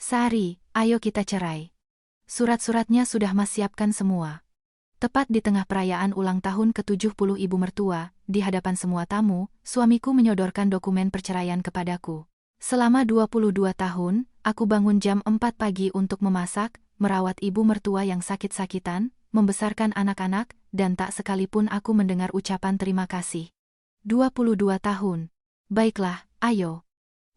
Sari, ayo kita cerai. Surat-suratnya sudah Mas siapkan semua. Tepat di tengah perayaan ulang tahun ke-70 ibu mertua, di hadapan semua tamu, suamiku menyodorkan dokumen perceraian kepadaku. Selama 22 tahun, aku bangun jam 4 pagi untuk memasak, merawat ibu mertua yang sakit-sakitan, membesarkan anak-anak, dan tak sekalipun aku mendengar ucapan terima kasih. 22 tahun. Baiklah, ayo.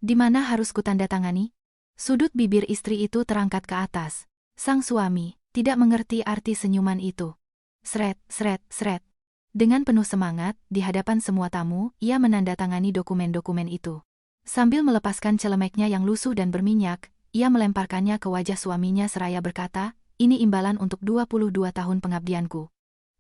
Di mana harus kutandatangani? Sudut bibir istri itu terangkat ke atas. Sang suami tidak mengerti arti senyuman itu. Sret, sret, sret. Dengan penuh semangat, di hadapan semua tamu, ia menandatangani dokumen-dokumen itu. Sambil melepaskan celemeknya yang lusuh dan berminyak, ia melemparkannya ke wajah suaminya seraya berkata, "Ini imbalan untuk 22 tahun pengabdianku.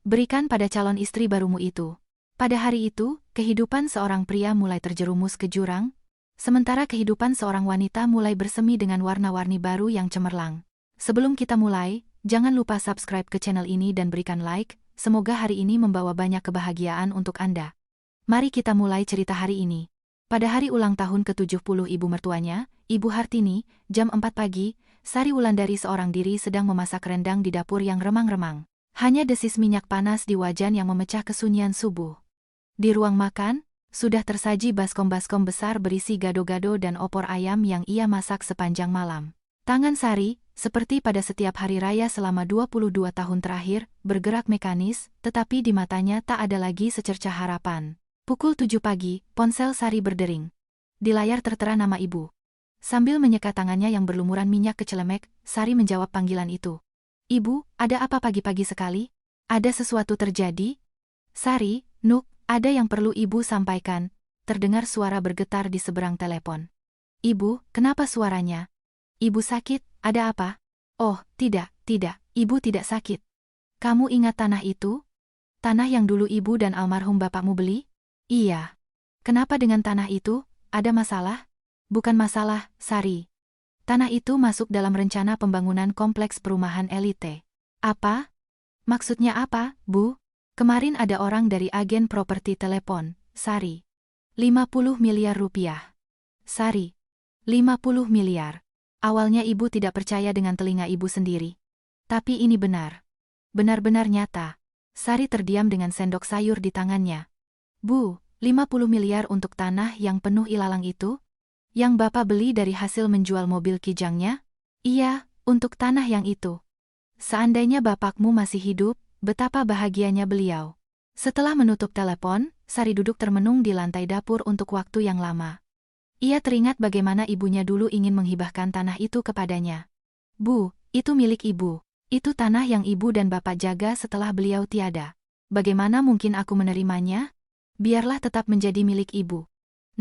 Berikan pada calon istri barumu itu." Pada hari itu, kehidupan seorang pria mulai terjerumus ke jurang, sementara kehidupan seorang wanita mulai bersemi dengan warna-warni baru yang cemerlang. Sebelum kita mulai, jangan lupa subscribe ke channel ini dan berikan like, semoga hari ini membawa banyak kebahagiaan untuk Anda. Mari kita mulai cerita hari ini. Pada hari ulang tahun ke-70 ibu mertuanya, Ibu Hartini, jam 4 pagi, Sari Wulandari seorang diri sedang memasak rendang di dapur yang remang-remang. Hanya desis minyak panas di wajan yang memecah kesunyian subuh. Di ruang makan, sudah tersaji baskom-baskom besar berisi gado-gado dan opor ayam yang ia masak sepanjang malam. Tangan Sari, seperti pada setiap hari raya selama 22 tahun terakhir, bergerak mekanis, tetapi di matanya tak ada lagi secercah harapan. Pukul 7 pagi, ponsel Sari berdering. Di layar tertera nama ibu. Sambil menyeka tangannya yang berlumuran minyak ke celemek, Sari menjawab panggilan itu. "Ibu, ada apa pagi-pagi sekali? Ada sesuatu terjadi?" "Sari, Nuk, ada yang perlu ibu sampaikan," terdengar suara bergetar di seberang telepon. "Ibu, kenapa suaranya? Ibu sakit, ada apa?" "Oh, tidak, ibu tidak sakit. Kamu ingat tanah itu? Tanah yang dulu ibu dan almarhum bapakmu beli?" "Iya. Kenapa dengan tanah itu? Ada masalah?" "Bukan masalah, Sari. Tanah itu masuk dalam rencana pembangunan kompleks perumahan elite." "Apa? Maksudnya apa, Bu?" "Kemarin ada orang dari agen properti telepon, Sari. 50 miliar rupiah." "Sari, 50 miliar. Awalnya ibu tidak percaya dengan telinga ibu sendiri. Tapi ini benar. Benar-benar nyata." Sari terdiam dengan sendok sayur di tangannya. "Bu, 50 miliar untuk tanah yang penuh ilalang itu? Yang Bapak beli dari hasil menjual mobil kijangnya?" "Iya, untuk tanah yang itu. Seandainya bapakmu masih hidup, betapa bahagianya beliau." Setelah menutup telepon, Sari duduk termenung di lantai dapur untuk waktu yang lama. Ia teringat bagaimana ibunya dulu ingin menghibahkan tanah itu kepadanya. "Bu, itu milik ibu. Itu tanah yang ibu dan bapak jaga setelah beliau tiada. Bagaimana mungkin aku menerimanya? Biarlah tetap menjadi milik ibu.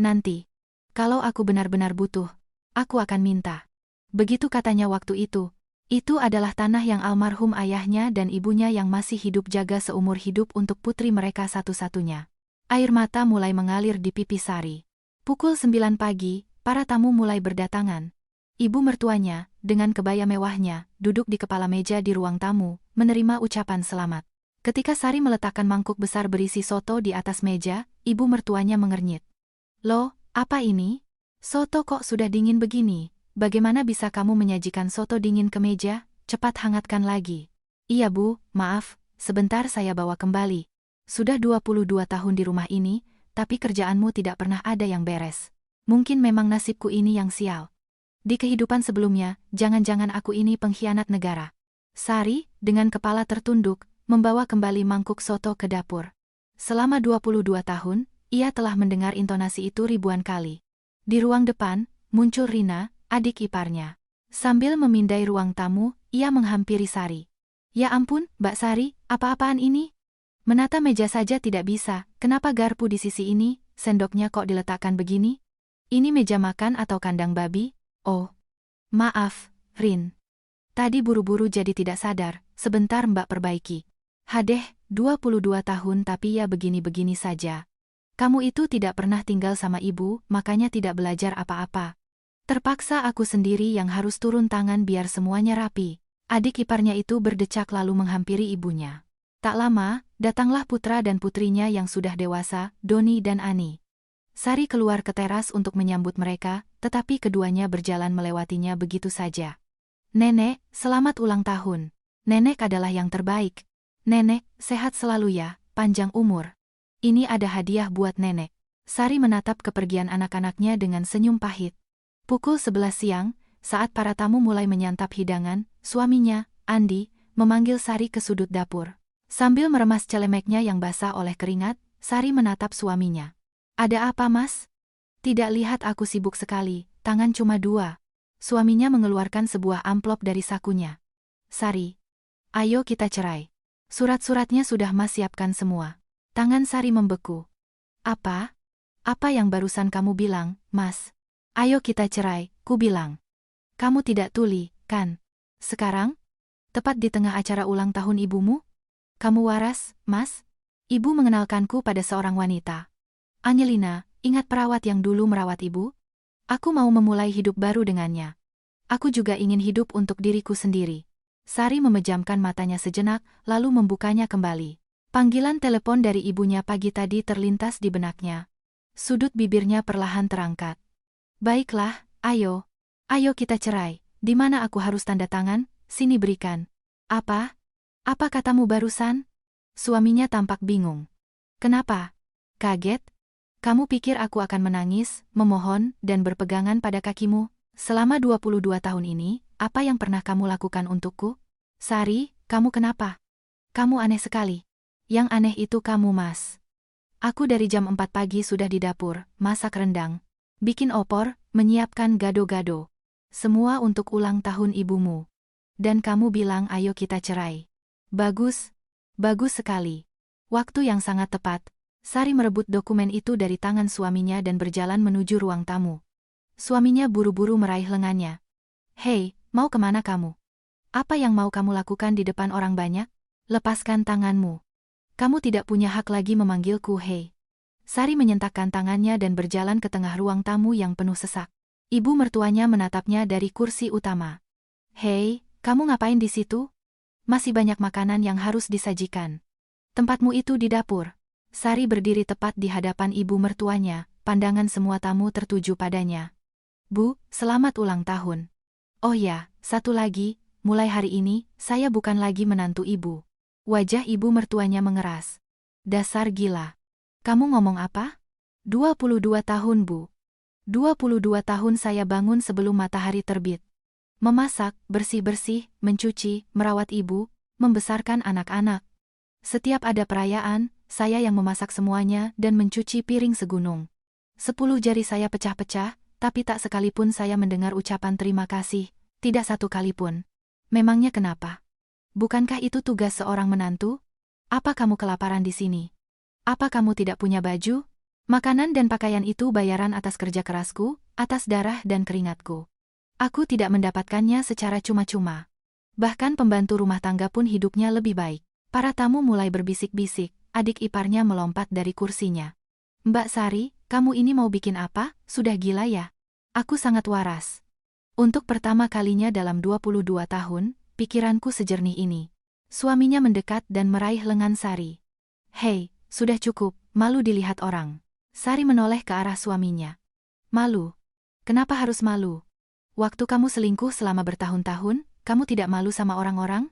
Nanti, kalau aku benar-benar butuh, aku akan minta." Begitu katanya waktu itu. Itu adalah tanah yang almarhum ayahnya dan ibunya yang masih hidup jaga seumur hidup untuk putri mereka satu-satunya. Air mata mulai mengalir di pipi Sari. Pukul 9 pagi, para tamu mulai berdatangan. Ibu mertuanya, dengan kebaya mewahnya, duduk di kepala meja di ruang tamu, menerima ucapan selamat. Ketika Sari meletakkan mangkuk besar berisi soto di atas meja, ibu mertuanya mengernyit. "Loh, apa ini? Soto kok sudah dingin begini? Bagaimana bisa kamu menyajikan soto dingin ke meja? Cepat hangatkan lagi." "Iya Bu, maaf, sebentar saya bawa kembali. Sudah 22 tahun di rumah ini, tapi kerjaanmu tidak pernah ada yang beres. Mungkin memang nasibku ini yang sial. Di kehidupan sebelumnya, jangan-jangan aku ini pengkhianat negara." Sari, dengan kepala tertunduk, membawa kembali mangkuk soto ke dapur. Selama 22 tahun, ia telah mendengar intonasi itu ribuan kali. Di ruang depan, muncul Rina, adik iparnya. Sambil memindai ruang tamu, ia menghampiri Sari. "Ya ampun, Mbak Sari, apa-apaan ini? Menata meja saja tidak bisa, kenapa garpu di sisi ini, sendoknya kok diletakkan begini? Ini meja makan atau kandang babi?" "Oh, maaf, Rin. Tadi buru-buru jadi tidak sadar, sebentar Mbak perbaiki." "Hadeh, 22 tahun tapi ya begini-begini saja. Kamu itu tidak pernah tinggal sama ibu, makanya tidak belajar apa-apa. Terpaksa aku sendiri yang harus turun tangan biar semuanya rapi." Adik iparnya itu berdecak lalu menghampiri ibunya. Tak lama, datanglah putra dan putrinya yang sudah dewasa, Doni dan Ani. Sari keluar ke teras untuk menyambut mereka, tetapi keduanya berjalan melewatinya begitu saja. Nenek, selamat ulang tahun. Nenek adalah yang terbaik. Nenek, sehat selalu ya, panjang umur. Ini ada hadiah buat nenek. Sari menatap kepergian anak-anaknya dengan senyum pahit. Pukul 11 siang, saat para tamu mulai menyantap hidangan, suaminya, Andi, memanggil Sari ke sudut dapur. Sambil meremas celemeknya yang basah oleh keringat, Sari menatap suaminya. Ada apa, Mas? Tidak lihat aku sibuk sekali, tangan cuma 2. Suaminya mengeluarkan sebuah amplop dari sakunya. Sari, ayo kita cerai. Surat-suratnya sudah Mas siapkan semua. Tangan Sari membeku. Apa? Apa yang barusan kamu bilang, Mas? Ayo kita cerai, ku bilang. Kamu tidak tuli, kan? Sekarang? Tepat di tengah acara ulang tahun ibumu? Kamu waras, Mas? Ibu mengenalkanku pada seorang wanita. Angelina, ingat perawat yang dulu merawat ibu? Aku mau memulai hidup baru dengannya. Aku juga ingin hidup untuk diriku sendiri. Sari memejamkan matanya sejenak, lalu membukanya kembali. Panggilan telepon dari ibunya pagi tadi terlintas di benaknya. Sudut bibirnya perlahan terangkat. Baiklah, ayo. Ayo kita cerai. Di mana aku harus tanda tangan? Sini berikan. Apa? Apa katamu barusan? Suaminya tampak bingung. Kenapa? Kaget? Kamu pikir aku akan menangis, memohon, dan berpegangan pada kakimu? Selama 22 tahun ini, apa yang pernah kamu lakukan untukku? Sari, kamu kenapa? Kamu aneh sekali. Yang aneh itu kamu, Mas. Aku dari jam 4 pagi sudah di dapur, masak rendang, bikin opor, menyiapkan gado-gado. Semua untuk ulang tahun ibumu. Dan kamu bilang ayo kita cerai. Bagus. Bagus sekali. Waktu yang sangat tepat. Sari merebut dokumen itu dari tangan suaminya dan berjalan menuju ruang tamu. Suaminya buru-buru meraih lengannya. Hei, mau kemana kamu? Apa yang mau kamu lakukan di depan orang banyak? Lepaskan tanganmu. Kamu tidak punya hak lagi memanggilku hei. Sari menyentakkan tangannya dan berjalan ke tengah ruang tamu yang penuh sesak. Ibu mertuanya menatapnya dari kursi utama. Hei, kamu ngapain di situ? Masih banyak makanan yang harus disajikan. Tempatmu itu di dapur. Sari berdiri tepat di hadapan ibu mertuanya, pandangan semua tamu tertuju padanya. Bu, selamat ulang tahun. Oh ya, satu lagi, mulai hari ini, saya bukan lagi menantu ibu. Wajah ibu mertuanya mengeras. Dasar gila. Kamu ngomong apa? 22 tahun, Bu. 22 tahun saya bangun sebelum matahari terbit. Memasak, bersih-bersih, mencuci, merawat ibu, membesarkan anak-anak. Setiap ada perayaan, saya yang memasak semuanya dan mencuci piring segunung. 10 jari saya pecah-pecah, tapi tak sekalipun saya mendengar ucapan terima kasih, tidak satu kali pun. Memangnya kenapa? Bukankah itu tugas seorang menantu? Apa kamu kelaparan di sini? Apa kamu tidak punya baju? Makanan dan pakaian itu bayaran atas kerja kerasku, atas darah dan keringatku. Aku tidak mendapatkannya secara cuma-cuma. Bahkan pembantu rumah tangga pun hidupnya lebih baik. Para tamu mulai berbisik-bisik, adik iparnya melompat dari kursinya. Mbak Sari, kamu ini mau bikin apa? Sudah gila ya? Aku sangat waras. Untuk pertama kalinya dalam 22 tahun, pikiranku sejernih ini. Suaminya mendekat dan meraih lengan Sari. Hei, sudah cukup, malu dilihat orang. Sari menoleh ke arah suaminya. Malu? Kenapa harus malu? Waktu kamu selingkuh selama bertahun-tahun, kamu tidak malu sama orang-orang?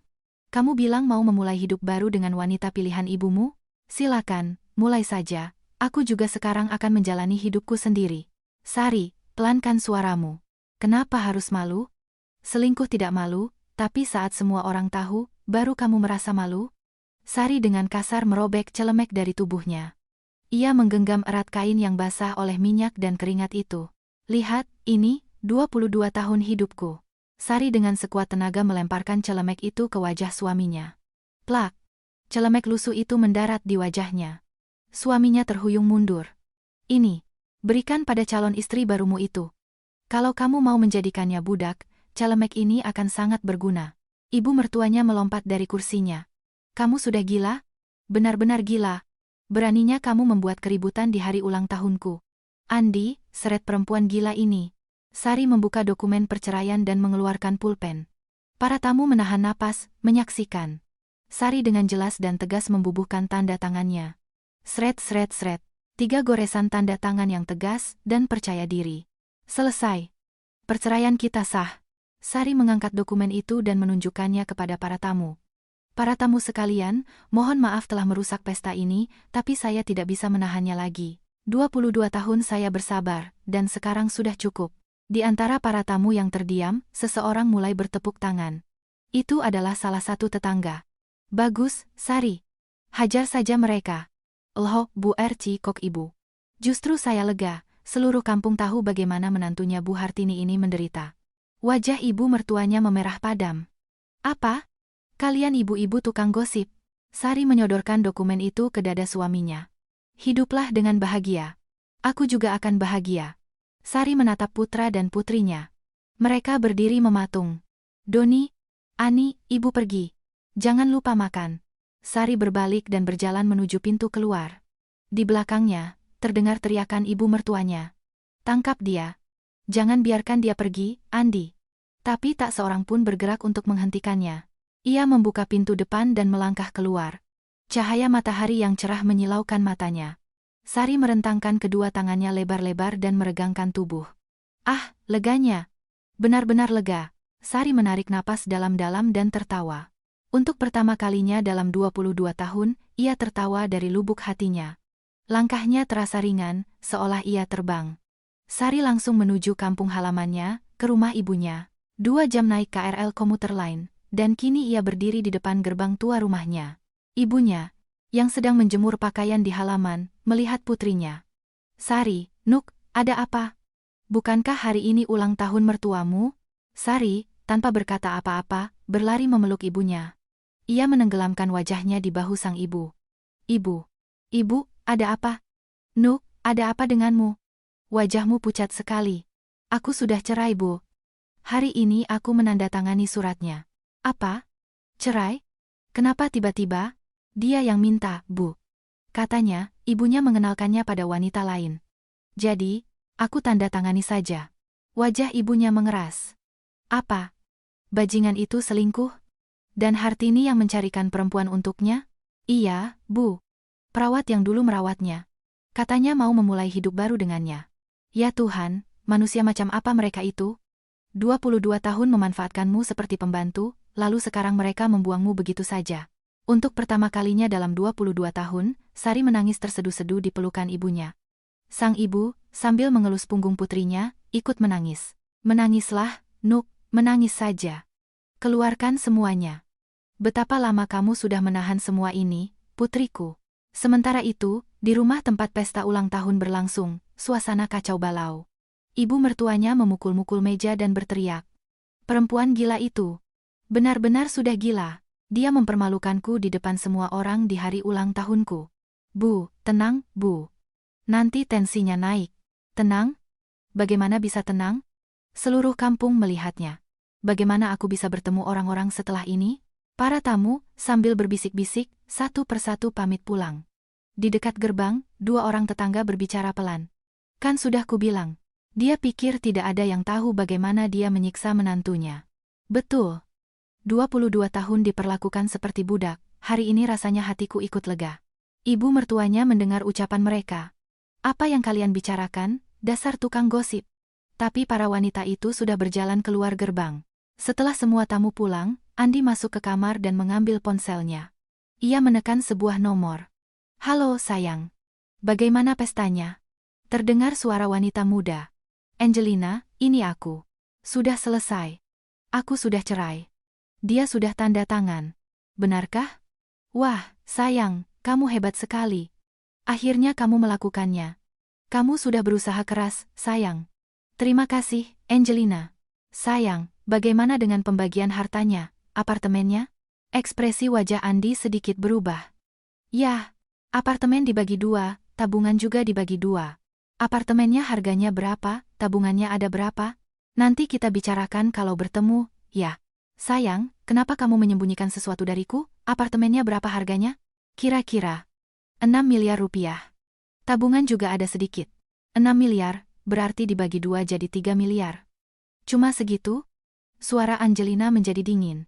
Kamu bilang mau memulai hidup baru dengan wanita pilihan ibumu? Silakan, mulai saja. Aku juga sekarang akan menjalani hidupku sendiri. Sari, pelankan suaramu. Kenapa harus malu? Selingkuh tidak malu, tapi saat semua orang tahu, baru kamu merasa malu? Sari dengan kasar merobek celemek dari tubuhnya. Ia menggenggam erat kain yang basah oleh minyak dan keringat itu. Lihat, ini, 22 tahun hidupku. Sari dengan sekuat tenaga melemparkan celemek itu ke wajah suaminya. Plak! Celemek lusuh itu mendarat di wajahnya. Suaminya terhuyung mundur. Ini, berikan pada calon istri barumu itu. Kalau kamu mau menjadikannya budak, celemek ini akan sangat berguna. Ibu mertuanya melompat dari kursinya. Kamu sudah gila? Benar-benar gila. Beraninya kamu membuat keributan di hari ulang tahunku. Andi, seret perempuan gila ini. Sari membuka dokumen perceraian dan mengeluarkan pulpen. Para tamu menahan napas, menyaksikan. Sari dengan jelas dan tegas membubuhkan tanda tangannya. Sret-sret-sret. 3 goresan tanda tangan yang tegas dan percaya diri. Selesai. Perceraian kita sah. Sari mengangkat dokumen itu dan menunjukkannya kepada para tamu. Para tamu sekalian, mohon maaf telah merusak pesta ini, tapi saya tidak bisa menahannya lagi. 22 tahun saya bersabar, dan sekarang sudah cukup. Di antara para tamu yang terdiam, seseorang mulai bertepuk tangan. Itu adalah salah satu tetangga. Bagus, Sari. Hajar saja mereka. Loh, Bu Erci, kok ibu. Justru saya lega, seluruh kampung tahu bagaimana menantunya Bu Hartini ini menderita. Wajah ibu mertuanya memerah padam. Apa? Kalian ibu-ibu tukang gosip. Sari menyodorkan dokumen itu ke dada suaminya. Hiduplah dengan bahagia. Aku juga akan bahagia. Sari menatap putra dan putrinya. Mereka berdiri mematung. Doni, Ani, ibu pergi. Jangan lupa makan. Sari berbalik dan berjalan menuju pintu keluar. Di belakangnya, terdengar teriakan ibu mertuanya. Tangkap dia. Jangan biarkan dia pergi, Andi. Tapi tak seorang pun bergerak untuk menghentikannya. Ia membuka pintu depan dan melangkah keluar. Cahaya matahari yang cerah menyilaukan matanya. Sari merentangkan kedua tangannya lebar-lebar dan meregangkan tubuh. Ah, leganya. Benar-benar lega. Sari menarik napas dalam-dalam dan tertawa. Untuk pertama kalinya dalam 22 tahun, ia tertawa dari lubuk hatinya. Langkahnya terasa ringan, seolah ia terbang. Sari langsung menuju kampung halamannya, ke rumah ibunya. 2 jam naik KRL komuter lain, dan kini ia berdiri di depan gerbang tua rumahnya. Ibunya, yang sedang menjemur pakaian di halaman, melihat putrinya. Sari, Nuk, ada apa? Bukankah hari ini ulang tahun mertuamu? Sari, tanpa berkata apa-apa, berlari memeluk ibunya. Ia menenggelamkan wajahnya di bahu sang ibu. Ibu, ada apa? Nuk, ada apa denganmu? Wajahmu pucat sekali. Aku sudah cerai, Bu. Hari ini aku menandatangani suratnya. Apa? Cerai? Kenapa tiba-tiba? Dia yang minta, Bu. Katanya, ibunya mengenalkannya pada wanita lain. Jadi, aku tanda tangani saja. Wajah ibunya mengeras. Apa? Bajingan itu selingkuh? Dan Hartini yang mencarikan perempuan untuknya? Iya, Bu. Perawat yang dulu merawatnya. Katanya mau memulai hidup baru dengannya. Ya Tuhan, manusia macam apa mereka itu? 22 tahun memanfaatkanmu seperti pembantu, lalu sekarang mereka membuangmu begitu saja. Untuk pertama kalinya dalam 22 tahun, Sari menangis terseduh-seduh di pelukan ibunya. Sang ibu, sambil mengelus punggung putrinya, ikut menangis. Menangislah, Nuk, menangis saja. Keluarkan semuanya. Betapa lama kamu sudah menahan semua ini, putriku. Sementara itu, di rumah tempat pesta ulang tahun berlangsung, suasana kacau balau. Ibu mertuanya memukul-mukul meja dan berteriak. Perempuan gila itu. Benar-benar sudah gila. Dia mempermalukanku di depan semua orang di hari ulang tahunku. Bu, tenang, Bu. Nanti tensinya naik. Tenang? Bagaimana bisa tenang? Seluruh kampung melihatnya. Bagaimana aku bisa bertemu orang-orang setelah ini? Para tamu, sambil berbisik-bisik, satu persatu pamit pulang. Di dekat gerbang, 2 orang tetangga berbicara pelan. Kan sudah kubilang. Dia pikir tidak ada yang tahu bagaimana dia menyiksa menantunya. Betul. 22 tahun diperlakukan seperti budak, hari ini rasanya hatiku ikut lega. Ibu mertuanya mendengar ucapan mereka. Apa yang kalian bicarakan, dasar tukang gosip. Tapi para wanita itu sudah berjalan keluar gerbang. Setelah semua tamu pulang, Andi masuk ke kamar dan mengambil ponselnya. Ia menekan sebuah nomor. Halo sayang. Bagaimana pestanya? Terdengar suara wanita muda. Angelina, ini aku. Sudah selesai. Aku sudah cerai. Dia sudah tanda tangan. Benarkah? Wah, sayang, kamu hebat sekali. Akhirnya kamu melakukannya. Kamu sudah berusaha keras, sayang. Terima kasih, Angelina. Sayang, bagaimana dengan pembagian hartanya, apartemennya? Ekspresi wajah Andi sedikit berubah. Yah, apartemen dibagi 2, tabungan juga dibagi 2. Apartemennya harganya berapa, tabungannya ada berapa? Nanti kita bicarakan kalau bertemu, ya. Sayang, kenapa kamu menyembunyikan sesuatu dariku? Apartemennya berapa harganya? Kira-kira 6 miliar rupiah. Tabungan juga ada sedikit. 6 miliar, berarti dibagi 2 jadi 3 miliar. Cuma segitu? Suara Angelina menjadi dingin.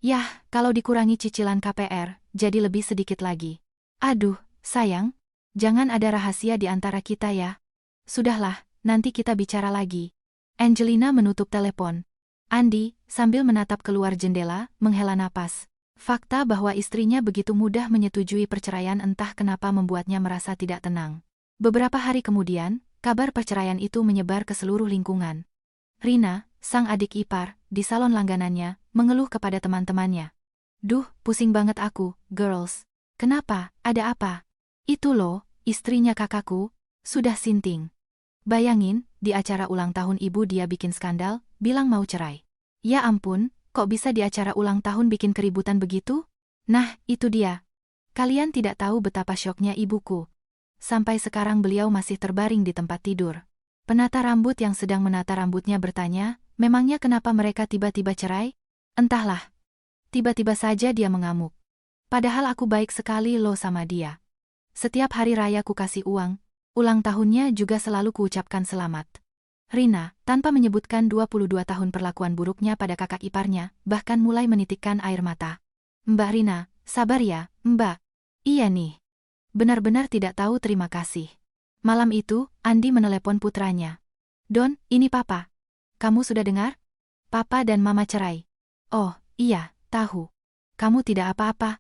Yah, kalau dikurangi cicilan KPR, jadi lebih sedikit lagi. Aduh, sayang, jangan ada rahasia di antara kita ya. Sudahlah, nanti kita bicara lagi. Angelina menutup telepon. Andi, sambil menatap keluar jendela, menghela napas. Fakta bahwa istrinya begitu mudah menyetujui perceraian entah kenapa membuatnya merasa tidak tenang. Beberapa hari kemudian, kabar perceraian itu menyebar ke seluruh lingkungan. Rina, sang adik ipar, di salon langganannya, mengeluh kepada teman-temannya. Duh, pusing banget aku, girls. Kenapa, ada apa? Itu loh, istrinya kakakku, sudah sinting. Bayangin, di acara ulang tahun ibu dia bikin skandal, bilang mau cerai. Ya ampun, kok bisa di acara ulang tahun bikin keributan begitu? Nah, itu dia. Kalian tidak tahu betapa syoknya ibuku. Sampai sekarang beliau masih terbaring di tempat tidur. Penata rambut yang sedang menata rambutnya bertanya, memangnya kenapa mereka tiba-tiba cerai? Entahlah. Tiba-tiba saja dia mengamuk. Padahal aku baik sekali loh sama dia. Setiap hari raya ku kasih uang, ulang tahunnya juga selalu kuucapkan selamat. Rina, tanpa menyebutkan 22 tahun perlakuan buruknya pada kakak iparnya, bahkan mulai menitikkan air mata. Mbak Rina, sabar ya, Mbak. Iya nih. Benar-benar tidak tahu terima kasih. Malam itu, Andi menelepon putranya. Don, ini Papa. Kamu sudah dengar? Papa dan Mama cerai. Oh, iya, tahu. Kamu tidak apa-apa?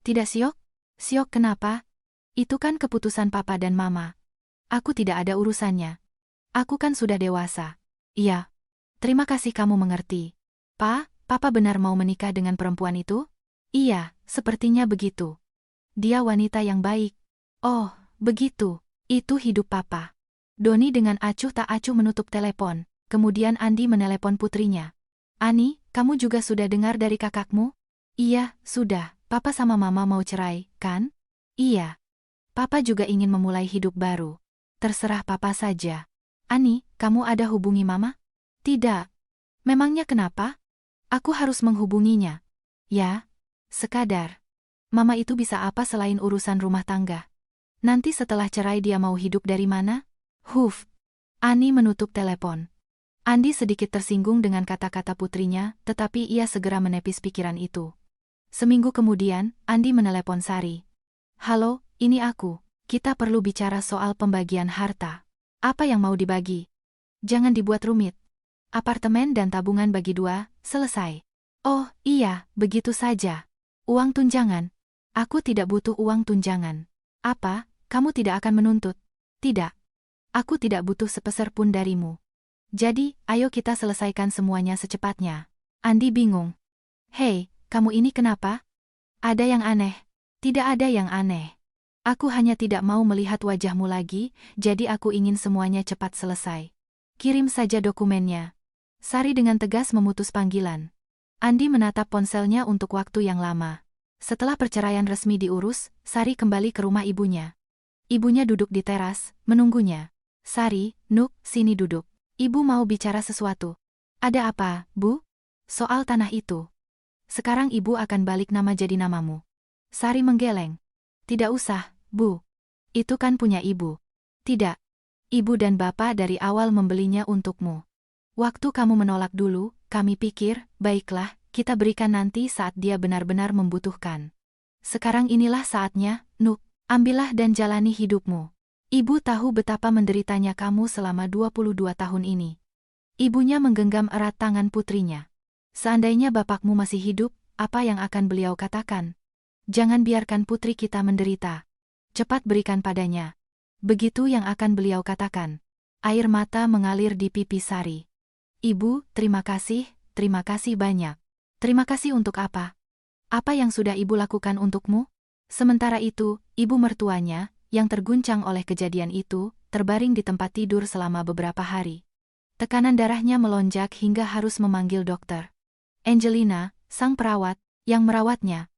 Tidak syok? Syok kenapa? Itu kan keputusan Papa dan Mama. Aku tidak ada urusannya. Aku kan sudah dewasa. Iya. Terima kasih kamu mengerti. Papa benar mau menikah dengan perempuan itu? Iya, sepertinya begitu. Dia wanita yang baik. Oh, begitu. Itu hidup Papa. Doni dengan acuh tak acuh menutup telepon. Kemudian Andi menelepon putrinya. Ani, kamu juga sudah dengar dari kakakmu? Iya, sudah. Papa sama Mama mau cerai, kan? Iya. Papa juga ingin memulai hidup baru. Terserah Papa saja. Ani, kamu ada hubungi Mama? Tidak. Memangnya kenapa? Aku harus menghubunginya. Ya, sekadar. Mama itu bisa apa selain urusan rumah tangga? Nanti setelah cerai dia mau hidup dari mana? Huf. Ani menutup telepon. Andi sedikit tersinggung dengan kata-kata putrinya, tetapi ia segera menepis pikiran itu. Seminggu kemudian, Andi menelepon Sari. Halo, ini aku. Kita perlu bicara soal pembagian harta. Apa yang mau dibagi? Jangan dibuat rumit. Apartemen dan tabungan bagi 2, selesai. Oh, iya, begitu saja. Uang tunjangan. Aku tidak butuh uang tunjangan. Apa, kamu tidak akan menuntut? Tidak. Aku tidak butuh sepeser pun darimu. Jadi, ayo kita selesaikan semuanya secepatnya. Andi bingung. Hei, kamu ini kenapa? Ada yang aneh? Tidak ada yang aneh. Aku hanya tidak mau melihat wajahmu lagi, jadi aku ingin semuanya cepat selesai. Kirim saja dokumennya. Sari dengan tegas memutus panggilan. Andi menatap ponselnya untuk waktu yang lama. Setelah perceraian resmi diurus, Sari kembali ke rumah ibunya. Ibunya duduk di teras, menunggunya. Sari, Nuk, sini duduk. Ibu mau bicara sesuatu. Ada apa, Bu? Soal tanah itu. Sekarang ibu akan balik nama jadi namamu. Sari menggeleng. Tidak usah, Bu. Itu kan punya ibu. Tidak. Ibu dan bapak dari awal membelinya untukmu. Waktu kamu menolak dulu, kami pikir, baiklah, kita berikan nanti saat dia benar-benar membutuhkan. Sekarang inilah saatnya, Nuk, ambillah dan jalani hidupmu. Ibu tahu betapa menderitanya kamu selama 22 tahun ini. Ibunya menggenggam erat tangan putrinya. Seandainya bapakmu masih hidup, apa yang akan beliau katakan? Jangan biarkan putri kita menderita. Cepat berikan padanya. Begitu yang akan beliau katakan. Air mata mengalir di pipi Sari. Ibu, terima kasih banyak. Terima kasih untuk apa? Apa yang sudah ibu lakukan untukmu? Sementara itu, ibu mertuanya, yang terguncang oleh kejadian itu, terbaring di tempat tidur selama beberapa hari. Tekanan darahnya melonjak hingga harus memanggil dokter. Angelina, sang perawat, yang merawatnya.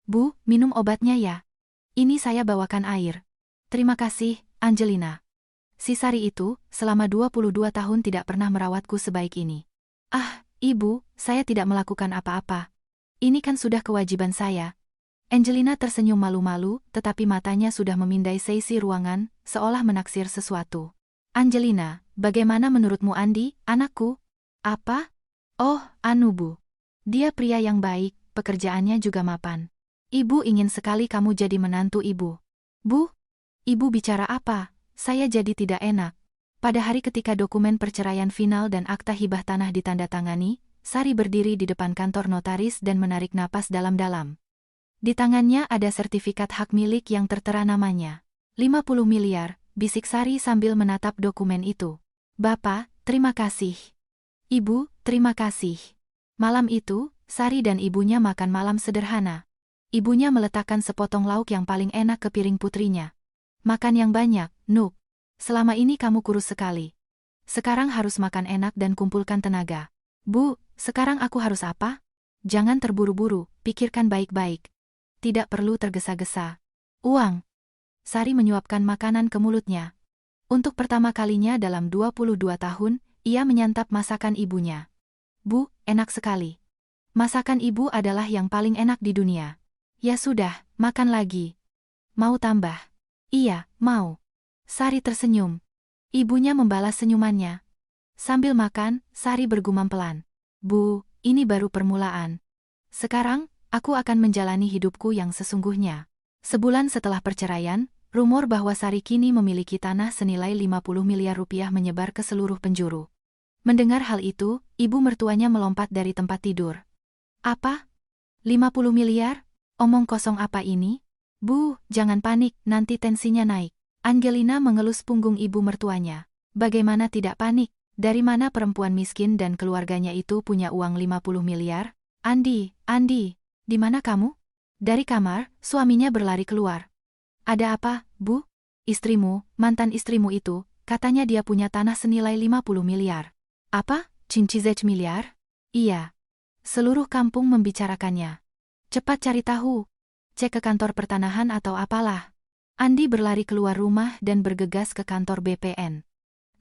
Bu, minum obatnya ya. Ini saya bawakan air. Terima kasih, Angelina. Si Sari itu, selama 22 tahun tidak pernah merawatku sebaik ini. Ah, Ibu, saya tidak melakukan apa-apa. Ini kan sudah kewajiban saya. Angelina tersenyum malu-malu, tetapi matanya sudah memindai seisi ruangan, seolah menaksir sesuatu. Angelina, bagaimana menurutmu Andi, anakku? Apa? Oh, anu Bu. Dia pria yang baik, pekerjaannya juga mapan. Ibu ingin sekali kamu jadi menantu ibu. Bu? Ibu bicara apa? Saya jadi tidak enak. Pada hari ketika dokumen perceraian final dan akta hibah tanah ditandatangani, Sari berdiri di depan kantor notaris dan menarik napas dalam-dalam. Di tangannya ada sertifikat hak milik yang tertera namanya. 50 miliar, bisik Sari sambil menatap dokumen itu. Bapak, terima kasih. Ibu, terima kasih. Malam itu, Sari dan ibunya makan malam sederhana. Ibunya meletakkan sepotong lauk yang paling enak ke piring putrinya. Makan yang banyak, Nuk. Selama ini kamu kurus sekali. Sekarang harus makan enak dan kumpulkan tenaga. Bu, sekarang aku harus apa? Jangan terburu-buru, pikirkan baik-baik. Tidak perlu tergesa-gesa. Uang. Sari menyuapkan makanan ke mulutnya. Untuk pertama kalinya dalam 22 tahun, ia menyantap masakan ibunya. Bu, enak sekali. Masakan ibu adalah yang paling enak di dunia. Ya sudah, makan lagi. Mau tambah? Iya, mau. Sari tersenyum. Ibunya membalas senyumannya. Sambil makan, Sari bergumam pelan. Bu, ini baru permulaan. Sekarang, aku akan menjalani hidupku yang sesungguhnya. Sebulan setelah perceraian, rumor bahwa Sari kini memiliki tanah senilai 50 miliar rupiah menyebar ke seluruh penjuru. Mendengar hal itu, ibu mertuanya melompat dari tempat tidur. Apa? 50 miliar? Omong kosong apa ini? Bu, jangan panik, nanti tensinya naik. Angelina mengelus punggung ibu mertuanya. Bagaimana tidak panik? Dari mana perempuan miskin dan keluarganya itu punya uang 50 miliar? Andi, di mana kamu? Dari kamar, suaminya berlari keluar. Ada apa, Bu? Istrimu, mantan istrimu itu, katanya dia punya tanah senilai 50 miliar. Apa? 50 miliar? Iya. Seluruh kampung membicarakannya. Cepat cari tahu. Cek ke kantor pertanahan atau apalah. Andi berlari keluar rumah dan bergegas ke kantor BPN.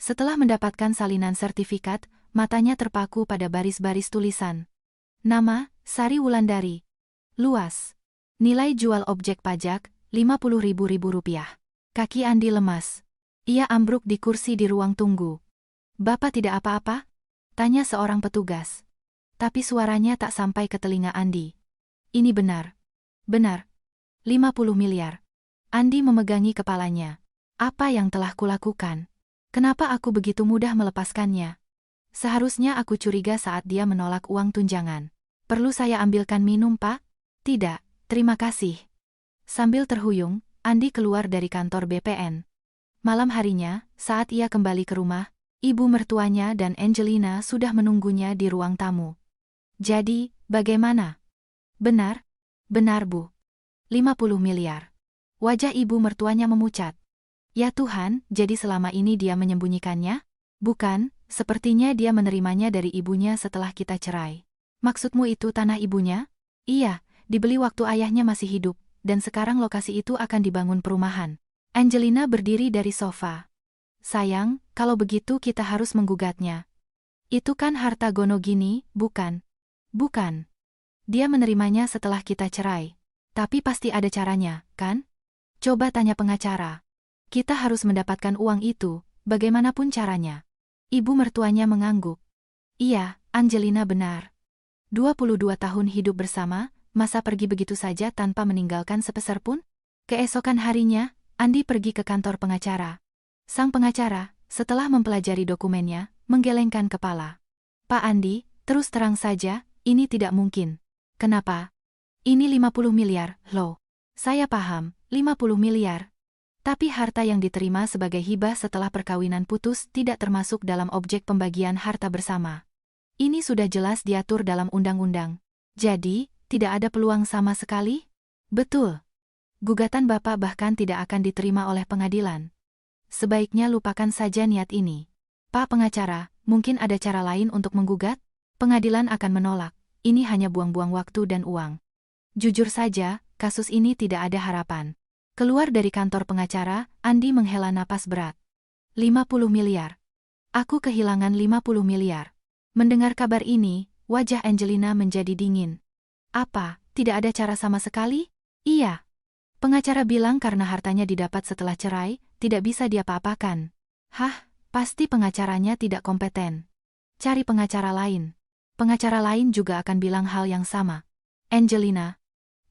Setelah mendapatkan salinan sertifikat, matanya terpaku pada baris-baris tulisan. Nama, Sari Wulandari. Luas. Nilai jual objek pajak, 50.000 rupiah. Kaki Andi lemas. Ia ambruk di kursi di ruang tunggu. Bapak tidak apa-apa? Tanya seorang petugas. Tapi suaranya tak sampai ke telinga Andi. Ini benar. Benar. 50 miliar. Andi memegangi kepalanya. Apa yang telah kulakukan? Kenapa aku begitu mudah melepaskannya? Seharusnya aku curiga saat dia menolak uang tunjangan. Perlu saya ambilkan minum, Pak? Tidak, terima kasih. Sambil terhuyung, Andi keluar dari kantor BPN. Malam harinya, saat ia kembali ke rumah, ibu mertuanya dan Angelina sudah menunggunya di ruang tamu. Jadi, bagaimana? Benar? Benar, Bu. 50 miliar. Wajah ibu mertuanya memucat. Ya Tuhan, jadi selama ini dia menyembunyikannya? Bukan, sepertinya dia menerimanya dari ibunya setelah kita cerai. Maksudmu itu tanah ibunya? Iya, dibeli waktu ayahnya masih hidup, dan sekarang lokasi itu akan dibangun perumahan. Angelina berdiri dari sofa. Sayang, kalau begitu kita harus menggugatnya. Itu kan harta Gonogini, bukan? Bukan. Dia menerimanya setelah kita cerai. Tapi pasti ada caranya, kan? Coba tanya pengacara. Kita harus mendapatkan uang itu, bagaimanapun caranya. Ibu mertuanya mengangguk. Iya, Angelina benar. 22 tahun hidup bersama, masa pergi begitu saja tanpa meninggalkan sepeser pun? Keesokan harinya, Andi pergi ke kantor pengacara. Sang pengacara, setelah mempelajari dokumennya, menggelengkan kepala. Pak Andi, terus terang saja, ini tidak mungkin. Kenapa? Ini 50 miliar, loh. Saya paham, 50 miliar. Tapi harta yang diterima sebagai hibah setelah perkawinan putus tidak termasuk dalam objek pembagian harta bersama. Ini sudah jelas diatur dalam undang-undang. Jadi, tidak ada peluang sama sekali? Betul. Gugatan Bapak bahkan tidak akan diterima oleh pengadilan. Sebaiknya lupakan saja niat ini. Pak pengacara, mungkin ada cara lain untuk menggugat? Pengadilan akan menolak. Ini hanya buang-buang waktu dan uang. Jujur saja, kasus ini tidak ada harapan. Keluar dari kantor pengacara, Andi menghela napas berat. 50 miliar. Aku kehilangan 50 miliar. Mendengar kabar ini, wajah Angelina menjadi dingin. Apa, tidak ada cara sama sekali? Iya. Pengacara bilang karena hartanya didapat setelah cerai, tidak bisa diapa-apakan. Hah, pasti pengacaranya tidak kompeten. Cari pengacara lain. Pengacara lain juga akan bilang hal yang sama. Angelina,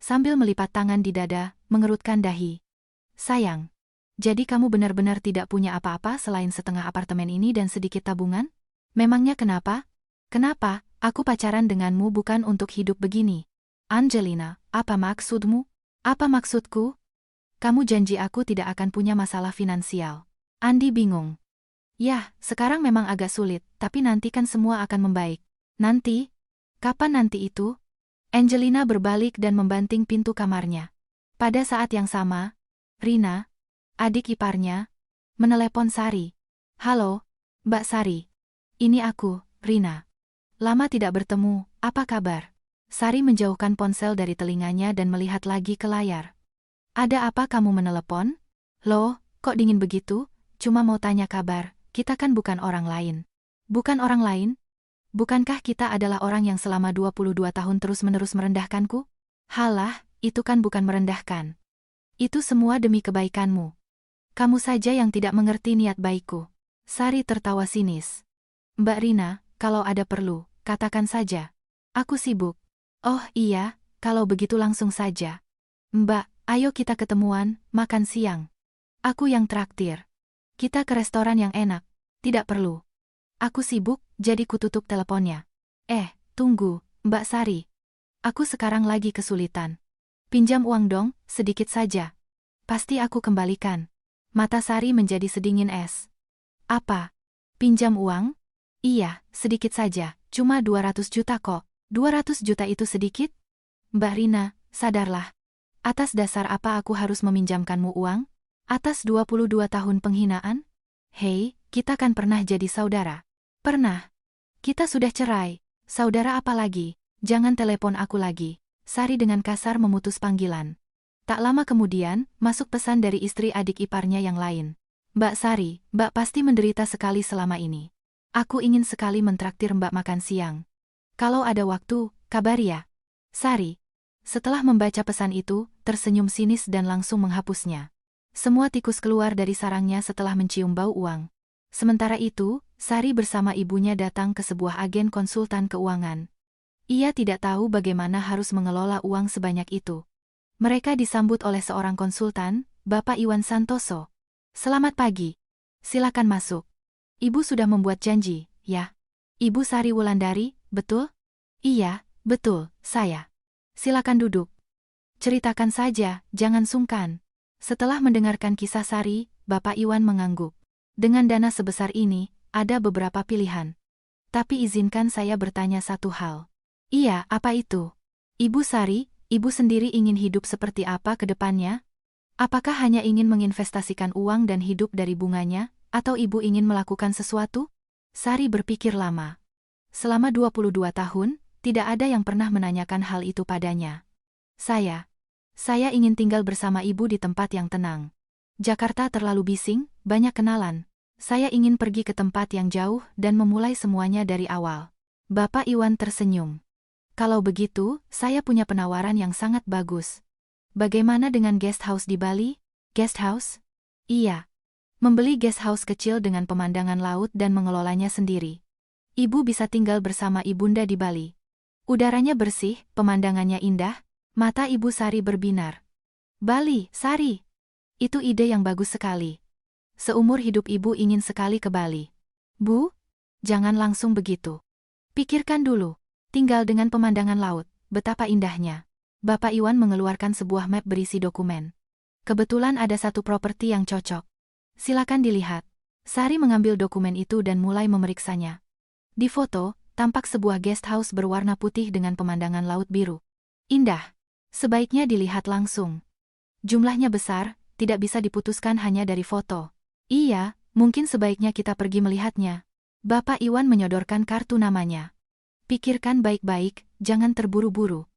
sambil melipat tangan di dada, mengerutkan dahi. Sayang, Jadi kamu benar-benar tidak punya apa-apa selain setengah apartemen ini dan sedikit tabungan? Memangnya kenapa? Kenapa? Aku pacaran denganmu bukan untuk hidup begini. Angelina, apa maksudmu? Apa maksudku? Kamu janji aku tidak akan punya masalah finansial. Andi bingung. Yah, sekarang memang agak sulit, tapi nanti kan semua akan membaik. Nanti? Kapan nanti itu? Angelina berbalik dan membanting pintu kamarnya. Pada saat yang sama, Rina, adik iparnya, menelepon Sari. Halo, Mbak Sari. Ini aku, Rina. Lama tidak bertemu, apa kabar? Sari menjauhkan ponsel dari telinganya dan melihat lagi ke layar. Ada apa kamu menelepon? Loh, kok dingin begitu? Cuma mau tanya kabar, kita kan bukan orang lain. Bukan orang lain? Bukankah kita adalah orang yang selama 22 tahun terus-menerus merendahkanku? Halah, itu kan bukan merendahkan. Itu semua demi kebaikanmu. Kamu saja yang tidak mengerti niat baikku. Sari tertawa sinis. Mbak Rina, kalau ada perlu, katakan saja. Aku sibuk. Oh iya, kalau begitu langsung saja. Mbak, ayo kita ketemuan, makan siang. Aku yang traktir. Kita ke restoran yang enak. Tidak perlu. Aku sibuk, jadi kututup teleponnya. Tunggu, Mbak Sari. Aku sekarang lagi kesulitan. Pinjam uang dong, sedikit saja. Pasti aku kembalikan. Mata Sari menjadi sedingin es. Apa? Pinjam uang? Iya, sedikit saja, cuma 200 juta kok. 200 juta itu sedikit? Mbak Rina, sadarlah. Atas dasar apa aku harus meminjamkanmu uang? Atas 22 tahun penghinaan? Hei, kita kan pernah jadi saudara. Pernah. Kita sudah cerai. Saudara apa lagi? Jangan telepon aku lagi. Sari dengan kasar memutus panggilan. Tak lama kemudian, masuk pesan dari istri adik iparnya yang lain. Mbak Sari, Mbak pasti menderita sekali selama ini. Aku ingin sekali mentraktir Mbak makan siang. Kalau ada waktu, kabari ya. Sari. Setelah membaca pesan itu, tersenyum sinis dan langsung menghapusnya. Semua tikus keluar dari sarangnya setelah mencium bau uang. Sementara itu, Sari bersama ibunya datang ke sebuah agen konsultan keuangan. Ia tidak tahu bagaimana harus mengelola uang sebanyak itu. Mereka disambut oleh seorang konsultan, Bapak Iwan Santoso. Selamat pagi. Silakan masuk. Ibu sudah membuat janji, ya? Ibu Sari Wulandari, betul? Iya, betul, saya. Silakan duduk. Ceritakan saja, jangan sungkan. Setelah mendengarkan kisah Sari, Bapak Iwan mengangguk. Dengan dana sebesar ini, ada beberapa pilihan. Tapi izinkan saya bertanya satu hal. Iya, apa itu? Ibu Sari, ibu sendiri ingin hidup seperti apa ke depannya? Apakah hanya ingin menginvestasikan uang dan hidup dari bunganya, atau ibu ingin melakukan sesuatu? Sari berpikir lama. Selama 22 tahun, tidak ada yang pernah menanyakan hal itu padanya. Saya ingin tinggal bersama ibu di tempat yang tenang. Jakarta terlalu bising, banyak kenalan. Saya ingin pergi ke tempat yang jauh dan memulai semuanya dari awal. Bapak Iwan tersenyum. Kalau begitu, saya punya penawaran yang sangat bagus. Bagaimana dengan guest house di Bali? Guest house? Iya. Membeli guest house kecil dengan pemandangan laut dan mengelolanya sendiri. Ibu bisa tinggal bersama ibunda di Bali. Udaranya bersih, pemandangannya indah, mata Ibu Sari berbinar. Bali, Sari. Itu ide yang bagus sekali. Seumur hidup ibu ingin sekali ke Bali. Bu, jangan langsung begitu. Pikirkan dulu. Tinggal dengan pemandangan laut, betapa indahnya. Bapak Iwan mengeluarkan sebuah map berisi dokumen. Kebetulan ada satu properti yang cocok. Silakan dilihat. Sari mengambil dokumen itu dan mulai memeriksanya. Di foto, tampak sebuah guest house berwarna putih dengan pemandangan laut biru. Indah. Sebaiknya dilihat langsung. Jumlahnya besar, tidak bisa diputuskan hanya dari foto. Iya, mungkin sebaiknya kita pergi melihatnya. Bapak Iwan menyodorkan kartu namanya. Pikirkan baik-baik, jangan terburu-buru.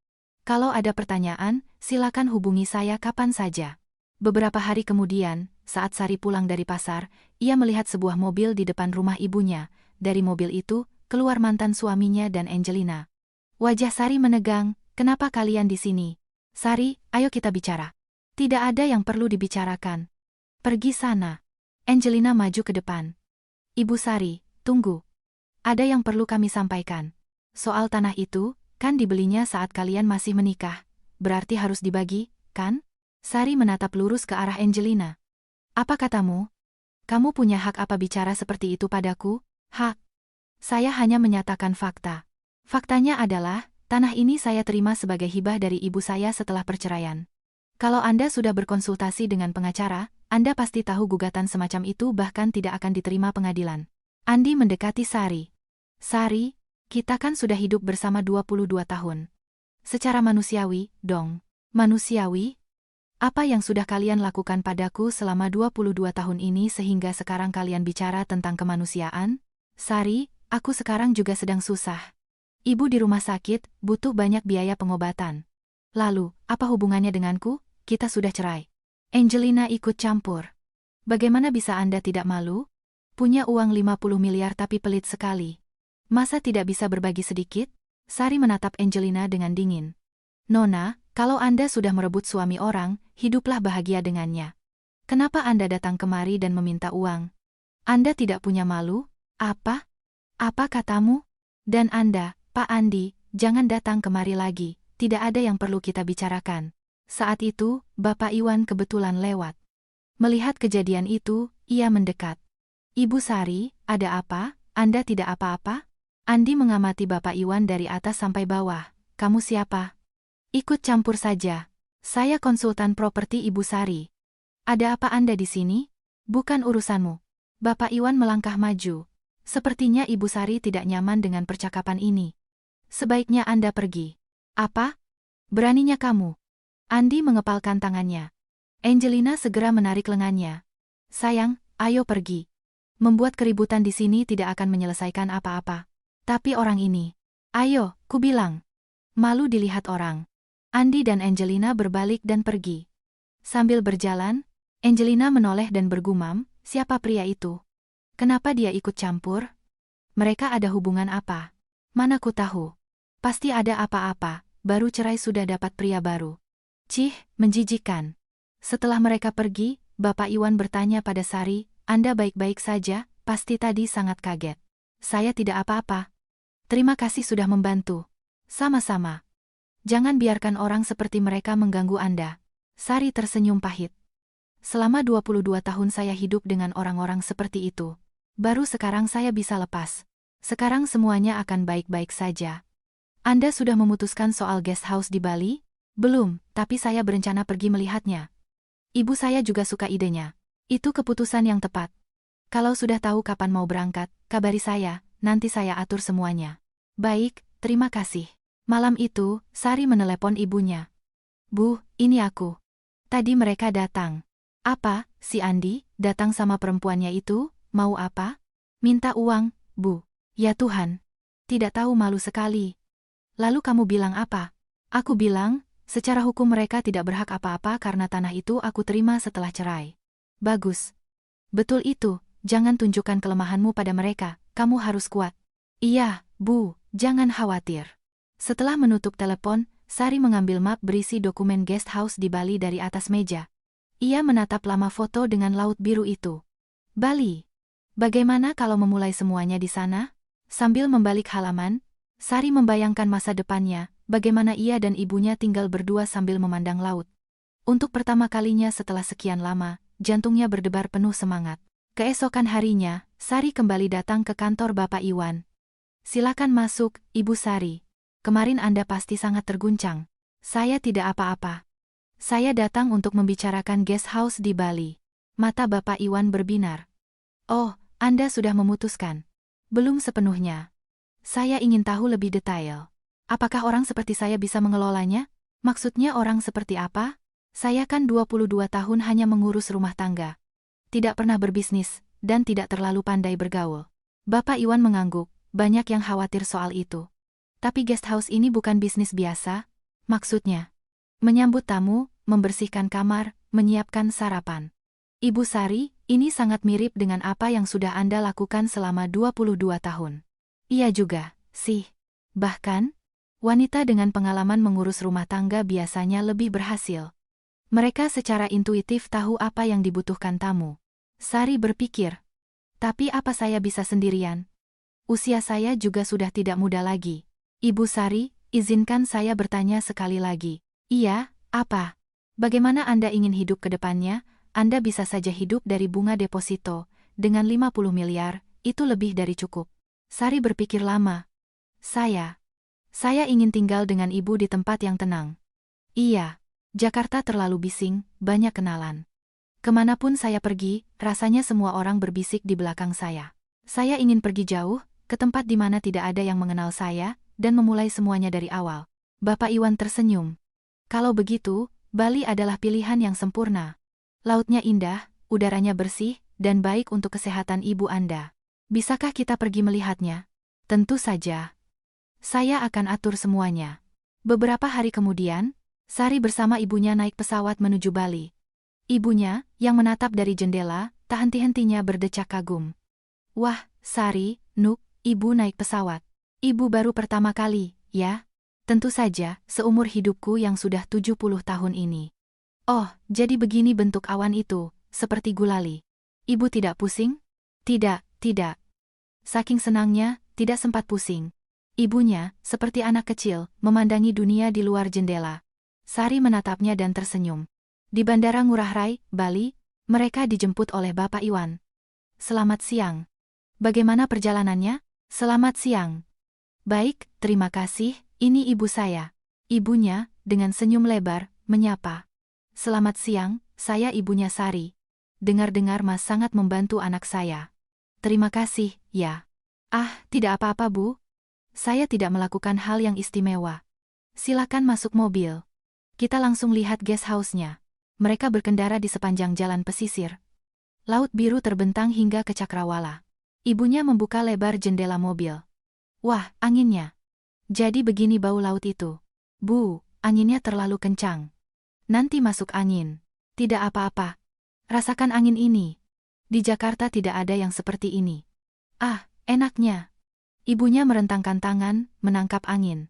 Kalau ada pertanyaan, silakan hubungi saya kapan saja. Beberapa hari kemudian, saat Sari pulang dari pasar, ia melihat sebuah mobil di depan rumah ibunya. Dari mobil itu, keluar mantan suaminya dan Angelina. Wajah Sari menegang, kenapa kalian di sini? Sari, ayo kita bicara. Tidak ada yang perlu dibicarakan. Pergi sana. Angelina maju ke depan. Ibu Sari, tunggu. Ada yang perlu kami sampaikan. Soal tanah itu, kan dibelinya saat kalian masih menikah. Berarti harus dibagi, kan? Sari menatap lurus ke arah Angelina. Apa katamu? Kamu punya hak apa bicara seperti itu padaku? Hak? Saya hanya menyatakan fakta. Faktanya adalah, tanah ini saya terima sebagai hibah dari ibu saya setelah perceraian. Kalau Anda sudah berkonsultasi dengan pengacara, Anda pasti tahu gugatan semacam itu bahkan tidak akan diterima pengadilan. Andi mendekati Sari. Sari, kita kan sudah hidup bersama 22 tahun. Secara manusiawi, dong. Manusiawi? Apa yang sudah kalian lakukan padaku selama 22 tahun ini sehingga sekarang kalian bicara tentang kemanusiaan? Sari, aku sekarang juga sedang susah. Ibu di rumah sakit, butuh banyak biaya pengobatan. Lalu, apa hubungannya denganku? Kita sudah cerai. Angelina ikut campur. Bagaimana bisa Anda tidak malu? Punya uang 50 miliar tapi pelit sekali. Masa tidak bisa berbagi sedikit? Sari menatap Angelina dengan dingin. Nona, kalau Anda sudah merebut suami orang, hiduplah bahagia dengannya. Kenapa Anda datang kemari dan meminta uang? Anda tidak punya malu? Apa? Apa katamu? Dan Anda, Pak Andi, jangan datang kemari lagi, tidak ada yang perlu kita bicarakan. Saat itu, Bapak Iwan kebetulan lewat. Melihat kejadian itu, ia mendekat. Ibu Sari, ada apa? Anda tidak apa-apa? Andi mengamati Bapak Iwan dari atas sampai bawah. Kamu siapa? Ikut campur saja. Saya konsultan properti Ibu Sari. Ada apa Anda di sini? Bukan urusanmu. Bapak Iwan melangkah maju. Sepertinya Ibu Sari tidak nyaman dengan percakapan ini. Sebaiknya Anda pergi. Apa? Beraninya kamu? Andi mengepalkan tangannya. Angelina segera menarik lengannya. Sayang, ayo pergi. Membuat keributan di sini tidak akan menyelesaikan apa-apa. Tapi orang ini. Ayo, ku bilang. Malu dilihat orang. Andi dan Angelina berbalik dan pergi. Sambil berjalan, Angelina menoleh dan bergumam, siapa pria itu? Kenapa dia ikut campur? Mereka ada hubungan apa? Mana ku tahu. Pasti ada apa-apa, baru cerai sudah dapat pria baru. Cih, menjijikan. Setelah mereka pergi, Bapak Iwan bertanya pada Sari, Anda baik-baik saja, pasti tadi sangat kaget. Saya tidak apa-apa. Terima kasih sudah membantu. Sama-sama. Jangan biarkan orang seperti mereka mengganggu Anda. Sari tersenyum pahit. Selama 22 tahun saya hidup dengan orang-orang seperti itu. Baru sekarang saya bisa lepas. Sekarang semuanya akan baik-baik saja. Anda sudah memutuskan soal guest house di Bali? Belum, tapi saya berencana pergi melihatnya. Ibu saya juga suka idenya. Itu keputusan yang tepat. Kalau sudah tahu kapan mau berangkat, kabari saya, nanti saya atur semuanya. Baik, terima kasih. Malam itu, Sari menelepon ibunya. Bu, ini aku. Tadi mereka datang. Apa, si Andi, datang sama perempuannya itu, mau apa? Minta uang, Bu. Ya Tuhan. Tidak tahu malu sekali. Lalu kamu bilang apa? Aku bilang, secara hukum mereka tidak berhak apa-apa karena tanah itu aku terima setelah cerai. Bagus. Betul itu, jangan tunjukkan kelemahanmu pada mereka, kamu harus kuat. Iya, Bu, jangan khawatir. Setelah menutup telepon, Sari mengambil map berisi dokumen guest house di Bali dari atas meja. Ia menatap lama foto dengan laut biru itu. Bali. Bagaimana kalau memulai semuanya di sana? Sambil membalik halaman, Sari membayangkan masa depannya, bagaimana ia dan ibunya tinggal berdua sambil memandang laut. Untuk pertama kalinya setelah sekian lama, jantungnya berdebar penuh semangat. Keesokan harinya, Sari kembali datang ke kantor Bapak Iwan. Silakan masuk, Ibu Sari. Kemarin Anda pasti sangat terguncang. Saya tidak apa-apa. Saya datang untuk membicarakan guest house di Bali. Mata Bapak Iwan berbinar. Oh, Anda sudah memutuskan. Belum sepenuhnya. Saya ingin tahu lebih detail. Apakah orang seperti saya bisa mengelolanya? Maksudnya orang seperti apa? Saya kan 22 tahun hanya mengurus rumah tangga. Tidak pernah berbisnis, dan tidak terlalu pandai bergaul. Bapak Iwan mengangguk, banyak yang khawatir soal itu. Tapi guest house ini bukan bisnis biasa. Maksudnya, menyambut tamu, membersihkan kamar, menyiapkan sarapan. Ibu Sari, ini sangat mirip dengan apa yang sudah Anda lakukan selama 22 tahun. Iya juga, sih. Bahkan, wanita dengan pengalaman mengurus rumah tangga biasanya lebih berhasil. Mereka secara intuitif tahu apa yang dibutuhkan tamu. Sari berpikir. Tapi apa saya bisa sendirian? Usia saya juga sudah tidak muda lagi. Ibu Sari, izinkan saya bertanya sekali lagi. Iya, apa? Bagaimana Anda ingin hidup ke depannya? Anda bisa saja hidup dari bunga deposito. Dengan 50 miliar, itu lebih dari cukup. Sari berpikir lama. Saya ingin tinggal dengan ibu di tempat yang tenang. Iya, Jakarta terlalu bising, banyak kenalan. Kemanapun saya pergi, rasanya semua orang berbisik di belakang saya. Saya ingin pergi jauh, ke tempat di mana tidak ada yang mengenal saya, dan memulai semuanya dari awal. Bapak Iwan tersenyum. Kalau begitu, Bali adalah pilihan yang sempurna. Lautnya indah, udaranya bersih, dan baik untuk kesehatan ibu Anda. Bisakah kita pergi melihatnya? Tentu saja. Saya akan atur semuanya. Beberapa hari kemudian, Sari bersama ibunya naik pesawat menuju Bali. Ibunya, yang menatap dari jendela, tak henti-hentinya berdecak kagum. Wah, Sari, Nuk, ibu naik pesawat. Ibu baru pertama kali, ya? Tentu saja, seumur hidupku yang sudah 70 tahun ini. Oh, jadi begini bentuk awan itu, seperti gulali. Ibu tidak pusing? Tidak. Saking senangnya, tidak sempat pusing. Ibunya, seperti anak kecil, memandangi dunia di luar jendela. Sari menatapnya dan tersenyum. Di Bandara Ngurah Rai, Bali, mereka dijemput oleh Bapak Iwan. Selamat siang. Bagaimana perjalanannya? Selamat siang. Baik, terima kasih, ini ibu saya. Ibunya, dengan senyum lebar, menyapa. Selamat siang, saya ibunya Sari. Dengar-dengar Mas sangat membantu anak saya. Terima kasih, ya. Ah, tidak apa-apa Bu. Saya tidak melakukan hal yang istimewa. Silakan masuk mobil. Kita langsung lihat guest house-nya. Mereka berkendara di sepanjang jalan pesisir. Laut biru terbentang hingga ke cakrawala. Ibunya membuka lebar jendela mobil. Wah, anginnya. Jadi begini bau laut itu. Bu, anginnya terlalu kencang. Nanti masuk angin. Tidak apa-apa. Rasakan angin ini. Di Jakarta tidak ada yang seperti ini. Ah, enaknya. Ibunya merentangkan tangan, menangkap angin.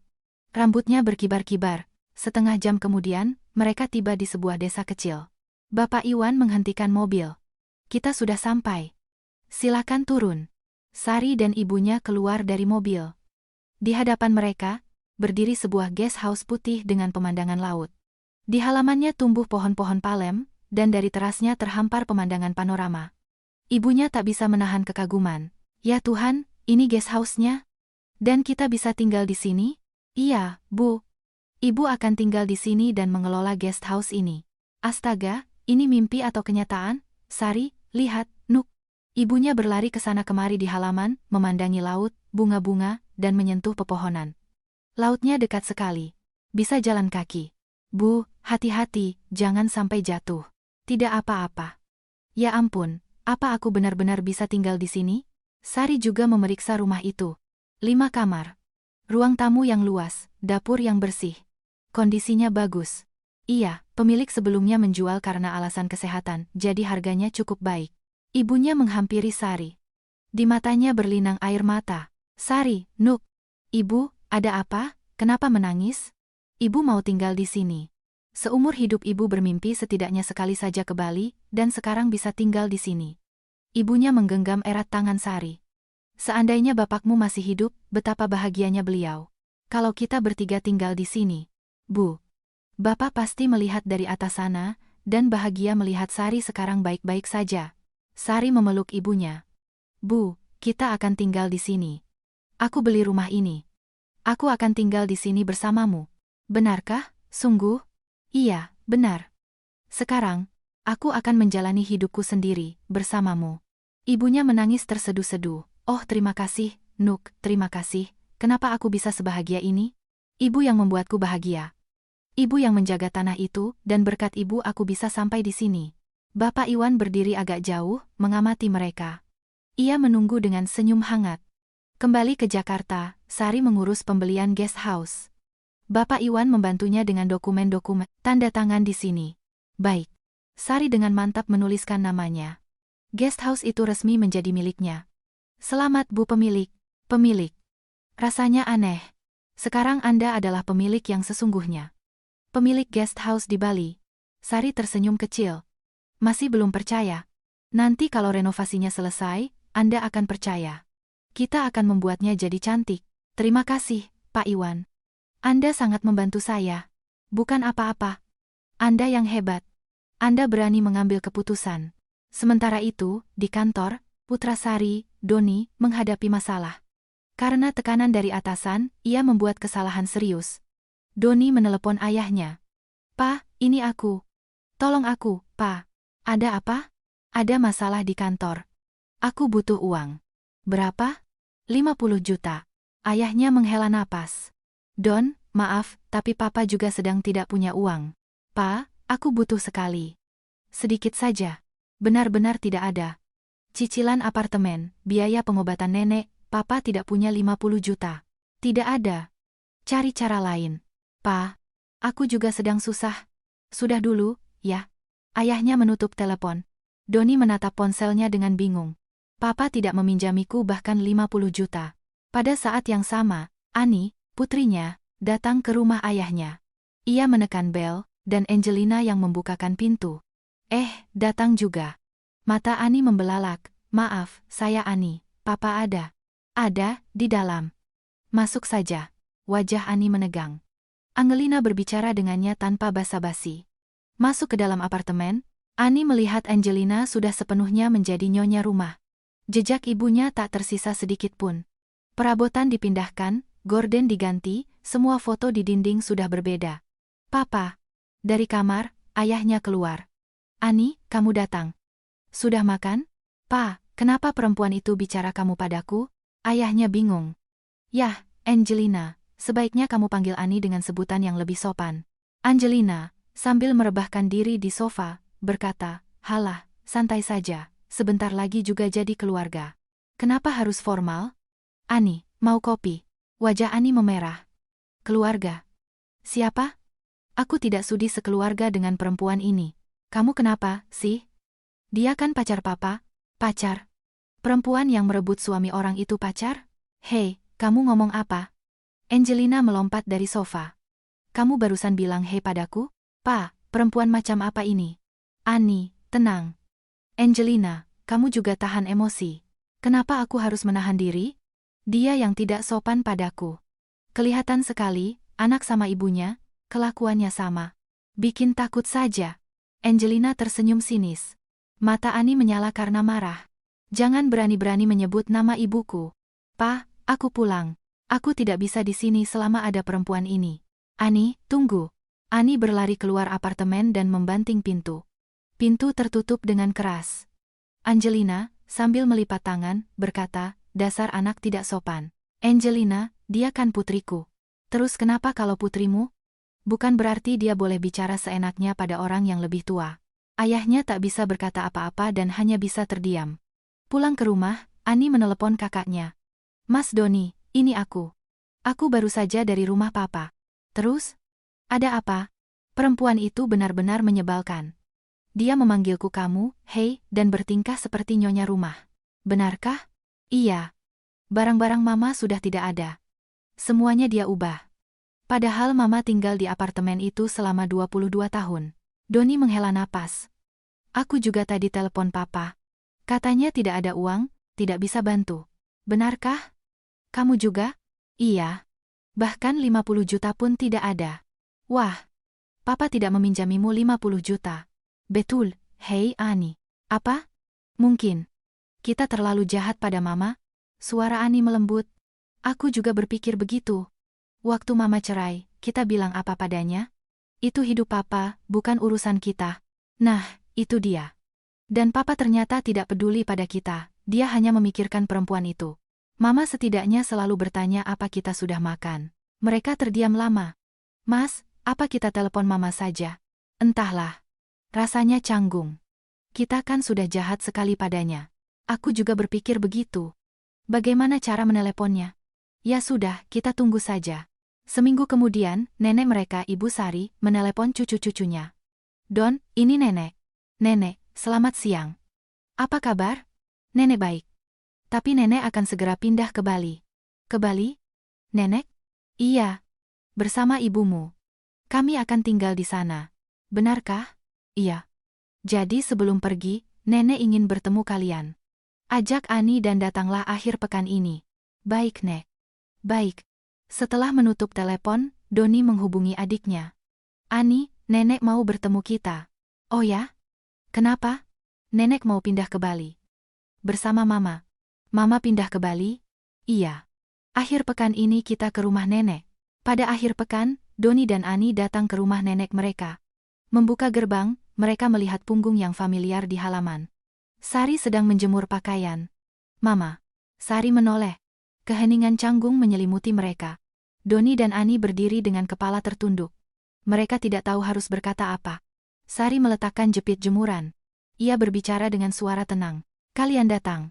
Rambutnya berkibar-kibar. Setengah jam kemudian, mereka tiba di sebuah desa kecil. Bapak Iwan menghentikan mobil. Kita sudah sampai. Silakan turun. Sari dan ibunya keluar dari mobil. Di hadapan mereka, berdiri sebuah guest house putih dengan pemandangan laut. Di halamannya tumbuh pohon-pohon palem, dan dari terasnya terhampar pemandangan panorama. Ibunya tak bisa menahan kekaguman. Ya Tuhan, ini guest house-nya? Dan kita bisa tinggal di sini? Iya, Bu. Ibu akan tinggal di sini dan mengelola guest house ini. Astaga, ini mimpi atau kenyataan? Sari, lihat, Nuk. Ibunya berlari ke sana kemari di halaman, memandangi laut, bunga-bunga, dan menyentuh pepohonan. Lautnya dekat sekali. Bisa jalan kaki. Bu, hati-hati, jangan sampai jatuh. Tidak apa-apa. Ya ampun, apa aku benar-benar bisa tinggal di sini? Sari juga memeriksa rumah itu. 5 kamar. Ruang tamu yang luas, dapur yang bersih. Kondisinya bagus. Iya, pemilik sebelumnya menjual karena alasan kesehatan, jadi harganya cukup baik. Ibunya menghampiri Sari. Di matanya berlinang air mata. Sari, Nuk. Ibu, ada apa? Kenapa menangis? Ibu mau tinggal di sini. Seumur hidup ibu bermimpi setidaknya sekali saja ke Bali, dan sekarang bisa tinggal di sini. Ibunya menggenggam erat tangan Sari. Seandainya bapakmu masih hidup, betapa bahagianya beliau. Kalau kita bertiga tinggal di sini. Bu. Bapak pasti melihat dari atas sana, dan bahagia melihat Sari sekarang baik-baik saja. Sari memeluk ibunya. Bu, kita akan tinggal di sini. Aku beli rumah ini. Aku akan tinggal di sini bersamamu. Benarkah? Sungguh? Iya, benar. Sekarang, aku akan menjalani hidupku sendiri, bersamamu. Ibunya menangis terseduh-seduh. Oh terima kasih, Nuk, terima kasih. Kenapa aku bisa sebahagia ini? Ibu yang membuatku bahagia. Ibu yang menjaga tanah itu, dan berkat ibu aku bisa sampai di sini. Bapak Iwan berdiri agak jauh, mengamati mereka. Ia menunggu dengan senyum hangat. Kembali ke Jakarta, Sari mengurus pembelian guest house. Bapak Iwan membantunya dengan dokumen-dokumen, tanda tangan di sini. Baik. Sari dengan mantap menuliskan namanya. Guest house itu resmi menjadi miliknya. Selamat Bu pemilik. Pemilik. Rasanya aneh. Sekarang Anda adalah pemilik yang sesungguhnya. Pemilik guest house di Bali. Sari tersenyum kecil. Masih belum percaya. Nanti kalau renovasinya selesai, Anda akan percaya. Kita akan membuatnya jadi cantik. Terima kasih, Pak Iwan. Anda sangat membantu saya. Bukan apa-apa. Anda yang hebat. Anda berani mengambil keputusan. Sementara itu, di kantor, Putrasari, Doni, menghadapi masalah. Karena tekanan dari atasan, ia membuat kesalahan serius. Doni menelepon ayahnya. "Pa, ini aku. Tolong aku, Pa." "Ada apa?" "Ada masalah di kantor. Aku butuh uang." "Berapa?" 50 juta. Ayahnya menghela napas. "Don, maaf, tapi Papa juga sedang tidak punya uang." "Pa, aku butuh sekali." "Sedikit saja." "Benar-benar tidak ada. Cicilan apartemen, biaya pengobatan nenek, Papa tidak punya 50 juta. Tidak ada. Cari cara lain." "Pa, aku juga sedang susah." "Sudah dulu, ya." Ayahnya menutup telepon. Doni menatap ponselnya dengan bingung. "Papa tidak meminjamiku bahkan 50 juta. Pada saat yang sama, Ani, putrinya, datang ke rumah ayahnya. Ia menekan bel, dan Angelina yang membukakan pintu. Datang juga. Mata Ani membelalak. "Maaf, saya Ani, Papa ada." "Ada, di dalam." "Masuk saja." Wajah Ani menegang. Angelina berbicara dengannya tanpa basa-basi. Masuk ke dalam apartemen, Ani melihat Angelina sudah sepenuhnya menjadi nyonya rumah. Jejak ibunya tak tersisa sedikit pun. Perabotan dipindahkan, gorden diganti, semua foto di dinding sudah berbeda. "Papa." Dari kamar, ayahnya keluar. "Ani, kamu datang. Sudah makan?" "Pa, kenapa perempuan itu bicara kamu padaku?" Ayahnya bingung. "Yah, Angelina, sebaiknya kamu panggil Ani dengan sebutan yang lebih sopan." Angelina, sambil merebahkan diri di sofa, berkata, "Halah, santai saja, sebentar lagi juga jadi keluarga. Kenapa harus formal?" "Ani, mau kopi?" Wajah Ani memerah. "Keluarga? Siapa? Aku tidak sudi sekeluarga dengan perempuan ini." "Kamu kenapa, sih? Dia kan pacar Papa." "Pacar? Perempuan yang merebut suami orang itu pacar? Hei, kamu ngomong apa?" Angelina melompat dari sofa. "Kamu barusan bilang hei padaku? Pa, perempuan macam apa ini?" "Ani, tenang." "Angelina, kamu juga tahan emosi. Kenapa aku harus menahan diri? Dia yang tidak sopan padaku. Kelihatan sekali, anak sama ibunya, kelakuannya sama. Bikin takut saja." Angelina tersenyum sinis. Mata Ani menyala karena marah. "Jangan berani-berani menyebut nama ibuku. Pa, aku pulang. Aku tidak bisa di sini selama ada perempuan ini." "Ani, tunggu." Ani berlari keluar apartemen dan membanting pintu. Pintu tertutup dengan keras. Angelina, sambil melipat tangan, berkata, "Dasar anak tidak sopan." "Angelina, dia kan putriku. Terus kenapa kalau putrimu? Bukan berarti dia boleh bicara seenaknya pada orang yang lebih tua." Ayahnya tak bisa berkata apa-apa dan hanya bisa terdiam. Pulang ke rumah, Ani menelepon kakaknya. "Mas Doni, ini aku. Aku baru saja dari rumah Papa." "Terus? Ada apa?" "Perempuan itu benar-benar menyebalkan. Dia memanggilku kamu, hei, dan bertingkah seperti nyonya rumah." "Benarkah?" "Iya. Barang-barang Mama sudah tidak ada. Semuanya dia ubah. Padahal Mama tinggal di apartemen itu selama 22 tahun. Doni menghela napas. "Aku juga tadi telepon Papa. Katanya tidak ada uang, tidak bisa bantu." "Benarkah? Kamu juga?" "Iya. Bahkan 50 juta pun tidak ada." "Wah, Papa tidak meminjamimu 50 juta. "Betul, hei Ani." "Apa? Mungkin kita terlalu jahat pada Mama?" Suara Ani melembut. "Aku juga berpikir begitu. Waktu Mama cerai, kita bilang apa padanya? Itu hidup Papa, bukan urusan kita." Nah, itu dia. Dan Papa ternyata tidak peduli pada kita, dia hanya memikirkan perempuan itu. Mama setidaknya selalu bertanya apa kita sudah makan. Mereka terdiam lama. "Mas, apa kita telepon Mama saja?" "Entahlah. Rasanya canggung. Kita kan sudah jahat sekali padanya." "Aku juga berpikir begitu. Bagaimana cara meneleponnya?" "Ya sudah, kita tunggu saja." Seminggu kemudian, nenek mereka Ibu Sari menelepon cucu-cucunya. "Don, ini nenek." "Nenek, selamat siang. Apa kabar?" "Nenek baik. Tapi nenek akan segera pindah ke Bali." "Ke Bali? Nenek?" "Iya. Bersama ibumu. Kami akan tinggal di sana." "Benarkah?" "Iya. Jadi sebelum pergi, nenek ingin bertemu kalian. Ajak Ani dan datanglah akhir pekan ini." "Baik, Nek." "Baik." Setelah menutup telepon, Doni menghubungi adiknya. "Ani, nenek mau bertemu kita." Oh ya? Kenapa? Nenek mau pindah ke Bali. Bersama Mama. Mama pindah ke Bali? Iya. Akhir pekan ini kita ke rumah nenek. Pada akhir pekan, Doni dan Ani datang ke rumah nenek mereka. Membuka gerbang, mereka melihat punggung yang familiar di halaman. Sari sedang menjemur pakaian. Mama. Sari menoleh. Keheningan canggung menyelimuti mereka. Doni dan Ani berdiri dengan kepala tertunduk. Mereka tidak tahu harus berkata apa. Sari meletakkan jepit jemuran. Ia berbicara dengan suara tenang. Kalian datang.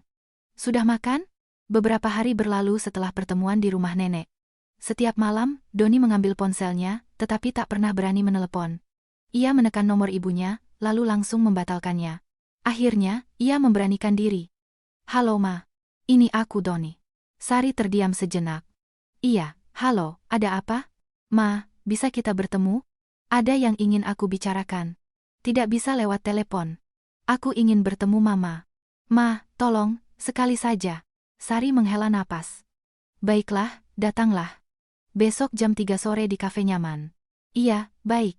Sudah makan? Beberapa hari berlalu setelah pertemuan di rumah nenek. Setiap malam, Doni mengambil ponselnya, tetapi tak pernah berani menelepon. Ia menekan nomor ibunya, lalu langsung membatalkannya. Akhirnya, ia memberanikan diri. Halo Ma. Ini aku Doni. Sari terdiam sejenak. Iya, halo, ada apa? Ma, bisa kita bertemu? Ada yang ingin aku bicarakan. Tidak bisa lewat telepon. Aku ingin bertemu Mama. Ma, tolong, sekali saja. Sari menghela napas. Baiklah, datanglah. Besok jam 3 sore di kafe nyaman. Iya, baik.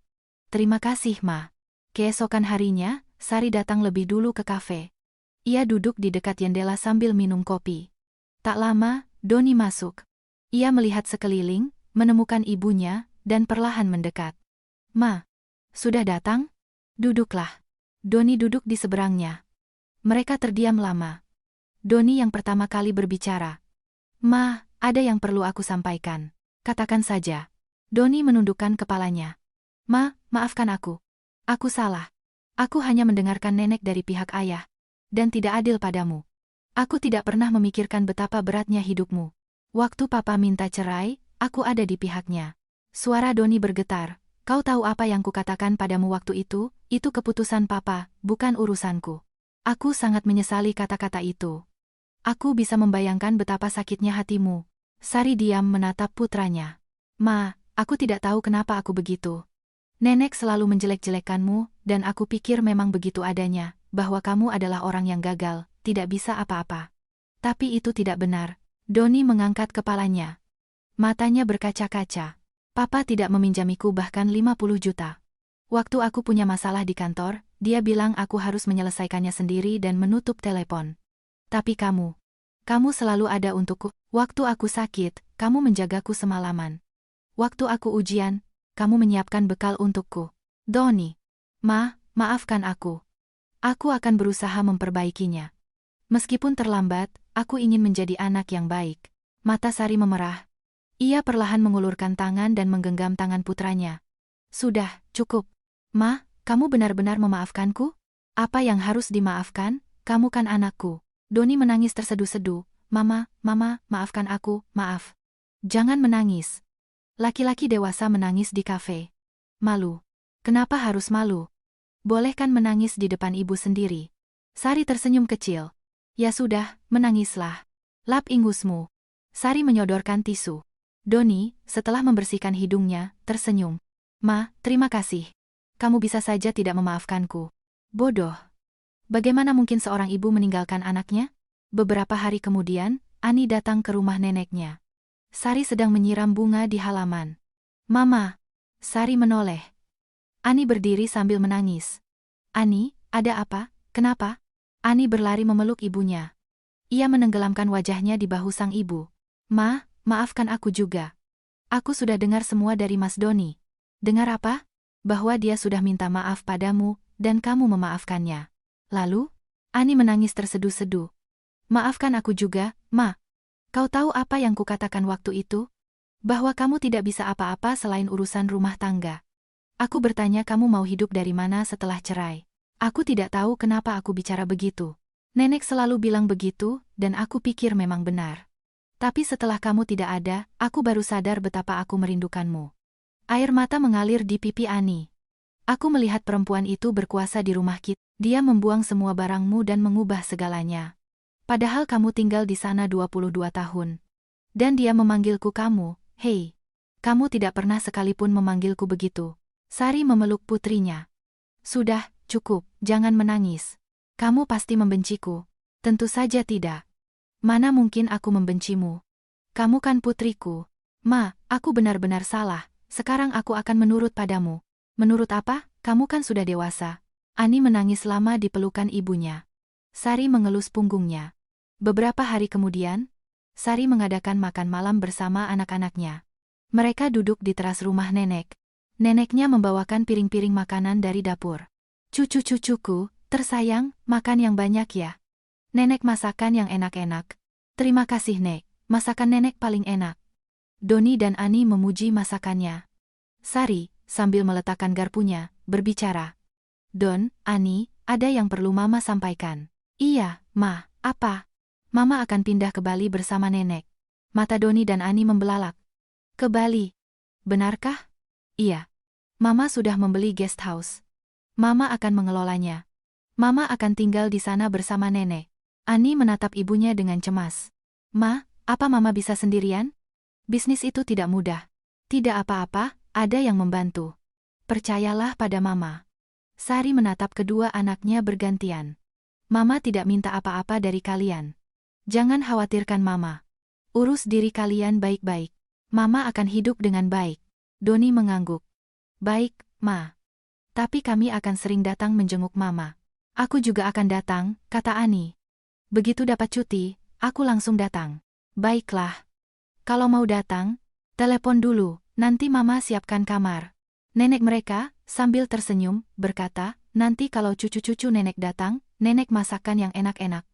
Terima kasih, Ma. Keesokan harinya, Sari datang lebih dulu ke kafe. Ia duduk di dekat jendela sambil minum kopi. Tak lama, Doni masuk. Ia melihat sekeliling, menemukan ibunya, dan perlahan mendekat. Ma, sudah datang? Duduklah. Doni duduk di seberangnya. Mereka terdiam lama. Doni yang pertama kali berbicara. Ma, ada yang perlu aku sampaikan. Katakan saja. Doni menundukkan kepalanya. Ma, maafkan aku. Aku salah. Aku hanya mendengarkan nenek dari pihak ayah. Dan tidak adil padamu. Aku tidak pernah memikirkan betapa beratnya hidupmu. Waktu papa minta cerai, aku ada di pihaknya. Suara Doni bergetar. Kau tahu apa yang kukatakan padamu waktu itu? Itu keputusan papa, bukan urusanku. Aku sangat menyesali kata-kata itu. Aku bisa membayangkan betapa sakitnya hatimu. Sari diam menatap putranya. Ma, aku tidak tahu kenapa aku begitu. Nenek selalu menjelek-jelekkanmu, dan aku pikir memang begitu adanya, bahwa kamu adalah orang yang gagal, tidak bisa apa-apa. Tapi itu tidak benar. Doni mengangkat kepalanya. Matanya berkaca-kaca. Papa tidak meminjamiku bahkan 50 juta. Waktu aku punya masalah di kantor, dia bilang aku harus menyelesaikannya sendiri dan menutup telepon. Tapi kamu selalu ada untukku. Waktu aku sakit, kamu menjagaku semalaman. Waktu aku ujian, kamu menyiapkan bekal untukku. Doni. Ma, maafkan aku. Aku akan berusaha memperbaikinya. Meskipun terlambat, aku ingin menjadi anak yang baik. Mata Sari memerah. Ia perlahan mengulurkan tangan dan menggenggam tangan putranya. Sudah, cukup. Ma, kamu benar-benar memaafkanku? Apa yang harus dimaafkan? Kamu kan anakku. Doni menangis terseduh-seduh. Mama, maafkan aku, maaf. Jangan menangis. Laki-laki dewasa menangis di kafe. Malu. Kenapa harus malu? Boleh kan menangis di depan ibu sendiri? Sari tersenyum kecil. Ya sudah, menangislah. Lap ingusmu. Sari menyodorkan tisu. Doni, setelah membersihkan hidungnya, tersenyum. Ma, terima kasih. Kamu bisa saja tidak memaafkanku. Bodoh. Bagaimana mungkin seorang ibu meninggalkan anaknya? Beberapa hari kemudian, Ani datang ke rumah neneknya. Sari sedang menyiram bunga di halaman. Mama. Sari menoleh. Ani berdiri sambil menangis. Ani, ada apa? Kenapa? Ani berlari memeluk ibunya. Ia menenggelamkan wajahnya di bahu sang ibu. Ma, maafkan aku juga. Aku sudah dengar semua dari Mas Doni. Dengar apa? Bahwa dia sudah minta maaf padamu, dan kamu memaafkannya. Lalu? Ani menangis terseduh-seduh. Maafkan aku juga, Ma. Kau tahu apa yang kukatakan waktu itu? Bahwa kamu tidak bisa apa-apa selain urusan rumah tangga. Aku bertanya kamu mau hidup dari mana setelah cerai. Aku tidak tahu kenapa aku bicara begitu. Nenek selalu bilang begitu, dan aku pikir memang benar. Tapi setelah kamu tidak ada, aku baru sadar betapa aku merindukanmu. Air mata mengalir di pipi Ani. Aku melihat perempuan itu berkuasa di rumah kita. Dia membuang semua barangmu dan mengubah segalanya. Padahal kamu tinggal di sana 22 tahun. Dan dia memanggilku kamu, hei. Kamu tidak pernah sekalipun memanggilku begitu. Sari memeluk putrinya. Sudah, cukup, jangan menangis. Kamu pasti membenciku. Tentu saja tidak. Mana mungkin aku membencimu? Kamu kan putriku. Ma, aku benar-benar salah. Sekarang aku akan menurut padamu. Menurut apa? Kamu kan sudah dewasa. Ani menangis lama di pelukan ibunya. Sari mengelus punggungnya. Beberapa hari kemudian, Sari mengadakan makan malam bersama anak-anaknya. Mereka duduk di teras rumah nenek. Neneknya membawakan piring-piring makanan dari dapur. Cucu-cucuku, tersayang, makan yang banyak ya. Nenek masakan yang enak-enak. Terima kasih Nek, masakan nenek paling enak. Doni dan Ani memuji masakannya. Sari, sambil meletakkan garpunya, berbicara. Don, Ani, ada yang perlu Mama sampaikan. Iya, Ma, apa? Mama akan pindah ke Bali bersama nenek. Mata Doni dan Ani membelalak. Ke Bali? Benarkah? Iya. Mama sudah membeli guest house. Mama akan mengelolanya. Mama akan tinggal di sana bersama nenek. Ani menatap ibunya dengan cemas. Ma, apa Mama bisa sendirian? Bisnis itu tidak mudah. Tidak apa-apa, ada yang membantu. Percayalah pada Mama. Sari menatap kedua anaknya bergantian. Mama tidak minta apa-apa dari kalian. Jangan khawatirkan Mama. Urus diri kalian baik-baik. Mama akan hidup dengan baik. Doni mengangguk. Baik, Ma. Tapi kami akan sering datang menjenguk Mama. Aku juga akan datang, kata Ani. Begitu dapat cuti, aku langsung datang. Baiklah. Kalau mau datang, telepon dulu, nanti Mama siapkan kamar. Nenek mereka, sambil tersenyum, berkata, nanti kalau cucu-cucu nenek datang, nenek masakan yang enak-enak.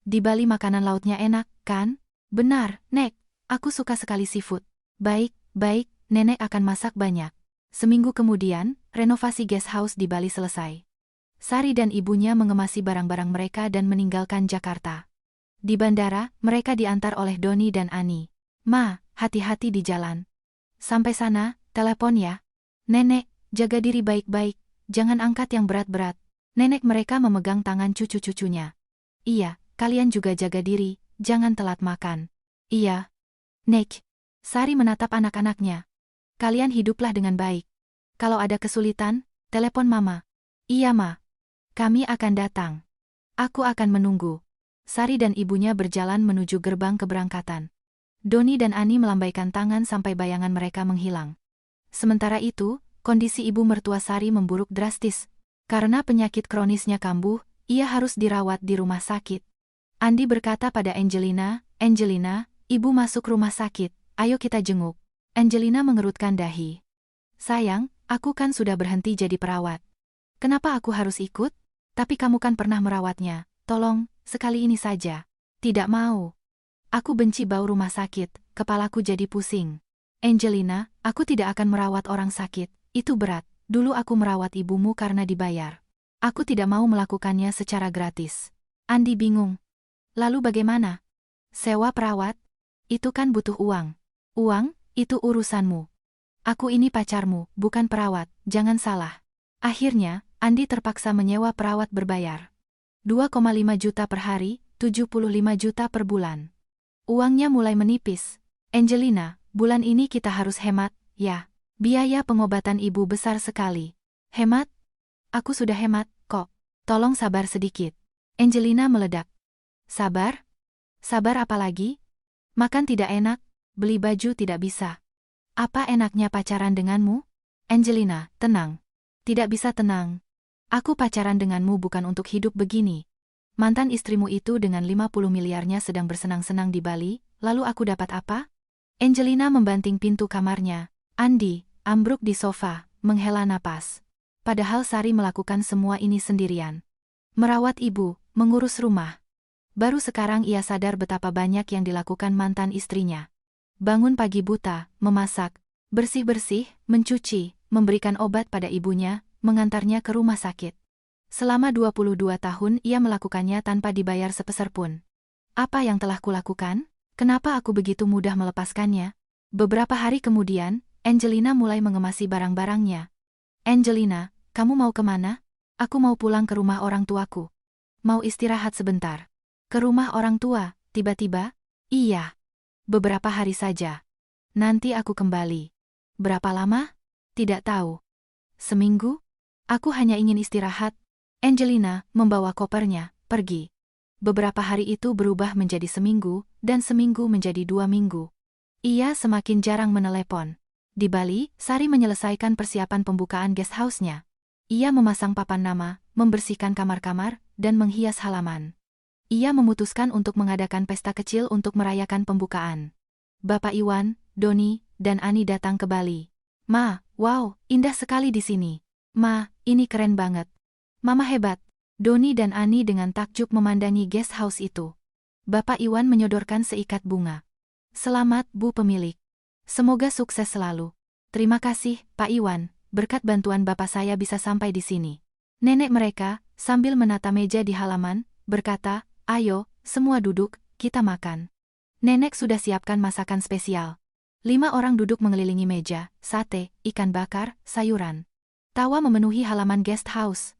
Di Bali makanan lautnya enak, kan? Benar, Nek. Aku suka sekali seafood. Baik, baik, nenek akan masak banyak. Seminggu kemudian, renovasi guest house di Bali selesai. Sari dan ibunya mengemasi barang-barang mereka dan meninggalkan Jakarta. Di bandara, mereka diantar oleh Doni dan Ani. Ma, hati-hati di jalan. Sampai sana, telepon ya. Nenek, jaga diri baik-baik, jangan angkat yang berat-berat. Nenek mereka memegang tangan cucu-cucunya. Iya, kalian juga jaga diri, jangan telat makan. Iya. Nek. Sari menatap anak-anaknya. Kalian hiduplah dengan baik. Kalau ada kesulitan, telepon Mama. Iya Ma. Kami akan datang. Aku akan menunggu. Sari dan ibunya berjalan menuju gerbang keberangkatan. Doni dan Ani melambaikan tangan sampai bayangan mereka menghilang. Sementara itu, kondisi ibu mertua Sari memburuk drastis. Karena penyakit kronisnya kambuh, ia harus dirawat di rumah sakit. Andi berkata pada Angelina, Angelina, ibu masuk rumah sakit, ayo kita jenguk. Angelina mengerutkan dahi. Sayang, aku kan sudah berhenti jadi perawat. Kenapa aku harus ikut? Tapi kamu kan pernah merawatnya, tolong, sekali ini saja. Tidak mau. Aku benci bau rumah sakit, kepalaku jadi pusing. Angelina, aku tidak akan merawat orang sakit, itu berat. Dulu aku merawat ibumu karena dibayar. Aku tidak mau melakukannya secara gratis. Andi bingung. Lalu bagaimana? Sewa perawat? Itu kan butuh uang. Uang, itu urusanmu. Aku ini pacarmu, bukan perawat, jangan salah. Akhirnya, Andi terpaksa menyewa perawat berbayar. 2,5 juta per hari, 75 juta per bulan. Uangnya mulai menipis. Angelina, bulan ini kita harus hemat, ya. Biaya pengobatan ibu besar sekali. Hemat? Aku sudah hemat, kok. Tolong sabar sedikit. Angelina meledak. Sabar? Sabar apa lagi? Makan tidak enak, beli baju tidak bisa. Apa enaknya pacaran denganmu? Angelina, tenang. Tidak bisa tenang. Aku pacaran denganmu bukan untuk hidup begini. Mantan istrimu itu dengan 50 miliarnya sedang bersenang-senang di Bali, lalu aku dapat apa? Angelina membanting pintu kamarnya. Andi, ambruk di sofa, menghela napas. Padahal Sari melakukan semua ini sendirian. Merawat ibu, mengurus rumah. Baru sekarang ia sadar betapa banyak yang dilakukan mantan istrinya. Bangun pagi buta, memasak, bersih-bersih, mencuci, memberikan obat pada ibunya, mengantarnya ke rumah sakit. Selama 22 tahun ia melakukannya tanpa dibayar sepeser pun. Apa yang telah kulakukan? Kenapa aku begitu mudah melepaskannya? Beberapa hari kemudian, Angelina mulai mengemasi barang-barangnya. Angelina, kamu mau kemana? Aku mau pulang ke rumah orang tuaku. Mau istirahat sebentar. Ke rumah orang tua, tiba-tiba? Iya. Beberapa hari saja. Nanti aku kembali. Berapa lama? Tidak tahu. Seminggu? Aku hanya ingin istirahat. Angelina membawa kopernya, pergi. Beberapa hari itu berubah menjadi seminggu, dan seminggu menjadi 2 minggu. Ia semakin jarang menelepon. Di Bali, Sari menyelesaikan persiapan pembukaan guest house-nya. Ia memasang papan nama, membersihkan kamar-kamar, dan menghias halaman. Ia memutuskan untuk mengadakan pesta kecil untuk merayakan pembukaan. Bapak Iwan, Doni, dan Ani datang ke Bali. Ma, wow, indah sekali di sini. Ma, ini keren banget. Mama hebat. Doni dan Ani dengan takjub memandangi guest house itu. Bapak Iwan menyodorkan seikat bunga. Selamat, Bu pemilik. Semoga sukses selalu. Terima kasih, Pak Iwan. Berkat bantuan Bapak saya bisa sampai di sini. Nenek mereka, sambil menata meja di halaman, berkata, ayo, semua duduk, kita makan. Nenek sudah siapkan masakan spesial. 5 orang duduk mengelilingi meja, sate, ikan bakar, sayuran. Tawa memenuhi halaman guest house.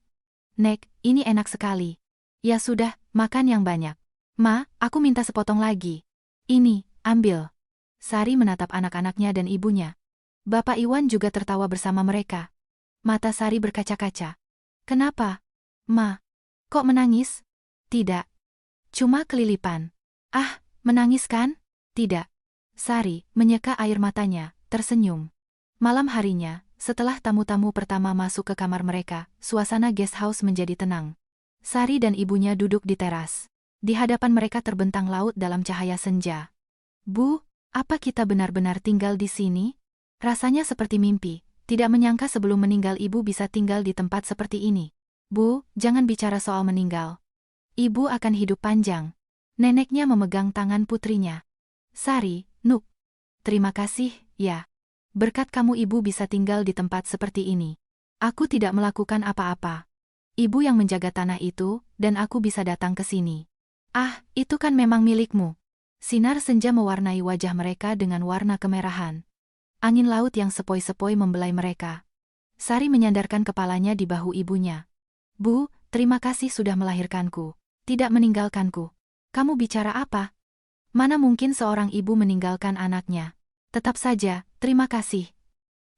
Nek, ini enak sekali. Ya sudah, makan yang banyak. Ma, aku minta sepotong lagi. Ini, ambil. Sari menatap anak-anaknya dan ibunya. Bapak Iwan juga tertawa bersama mereka. Mata Sari berkaca-kaca. Kenapa? Ma, kok menangis? Tidak. Cuma kelilipan. Ah, menangis kan? Tidak. Sari menyeka air matanya, tersenyum. Malam harinya, setelah tamu-tamu pertama masuk ke kamar mereka, suasana guest house menjadi tenang. Sari dan ibunya duduk di teras. Di hadapan mereka terbentang laut dalam cahaya senja. Bu, apa kita benar-benar tinggal di sini? Rasanya seperti mimpi. Tidak menyangka sebelum meninggal ibu bisa tinggal di tempat seperti ini. Bu, jangan bicara soal meninggal. Ibu akan hidup panjang. Neneknya memegang tangan putrinya. Sari, Nuk. Terima kasih, ya. Berkat kamu ibu bisa tinggal di tempat seperti ini. Aku tidak melakukan apa-apa. Ibu yang menjaga tanah itu, dan aku bisa datang ke sini. Ah, itu kan memang milikmu. Sinar senja mewarnai wajah mereka dengan warna kemerahan. Angin laut yang sepoi-sepoi membelai mereka. Sari menyandarkan kepalanya di bahu ibunya. Bu, terima kasih sudah melahirkanku. Tidak meninggalkanku. Kamu bicara apa? Mana mungkin seorang ibu meninggalkan anaknya? Tetap saja, terima kasih.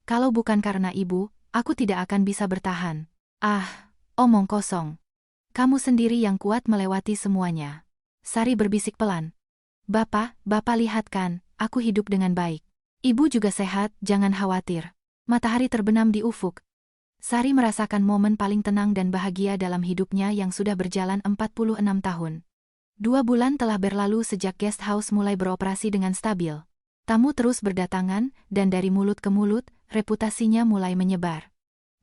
Kalau bukan karena ibu, aku tidak akan bisa bertahan. Ah, omong kosong. Kamu sendiri yang kuat melewati semuanya. Sari berbisik pelan. Bapak lihat kan, aku hidup dengan baik. Ibu juga sehat, jangan khawatir. Matahari terbenam di ufuk. Sari merasakan momen paling tenang dan bahagia dalam hidupnya yang sudah berjalan 46 tahun. 2 bulan telah berlalu sejak guest house mulai beroperasi dengan stabil. Tamu terus berdatangan, dan dari mulut ke mulut, reputasinya mulai menyebar.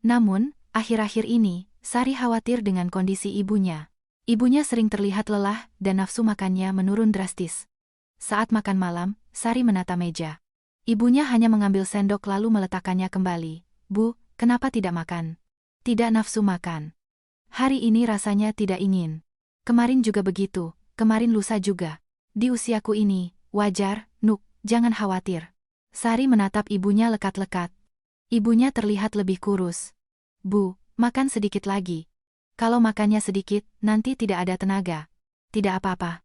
Namun, akhir-akhir ini, Sari khawatir dengan kondisi ibunya. Ibunya sering terlihat lelah, dan nafsu makannya menurun drastis. Saat makan malam, Sari menata meja. Ibunya hanya mengambil sendok lalu meletakkannya kembali. Bu, kenapa tidak makan? Tidak nafsu makan. Hari ini rasanya tidak ingin. Kemarin juga begitu, kemarin lusa juga. Di usiaku ini, wajar, Nuk, jangan khawatir. Sari menatap ibunya lekat-lekat. Ibunya terlihat lebih kurus. Bu, makan sedikit lagi. Kalau makannya sedikit, nanti tidak ada tenaga. Tidak apa-apa.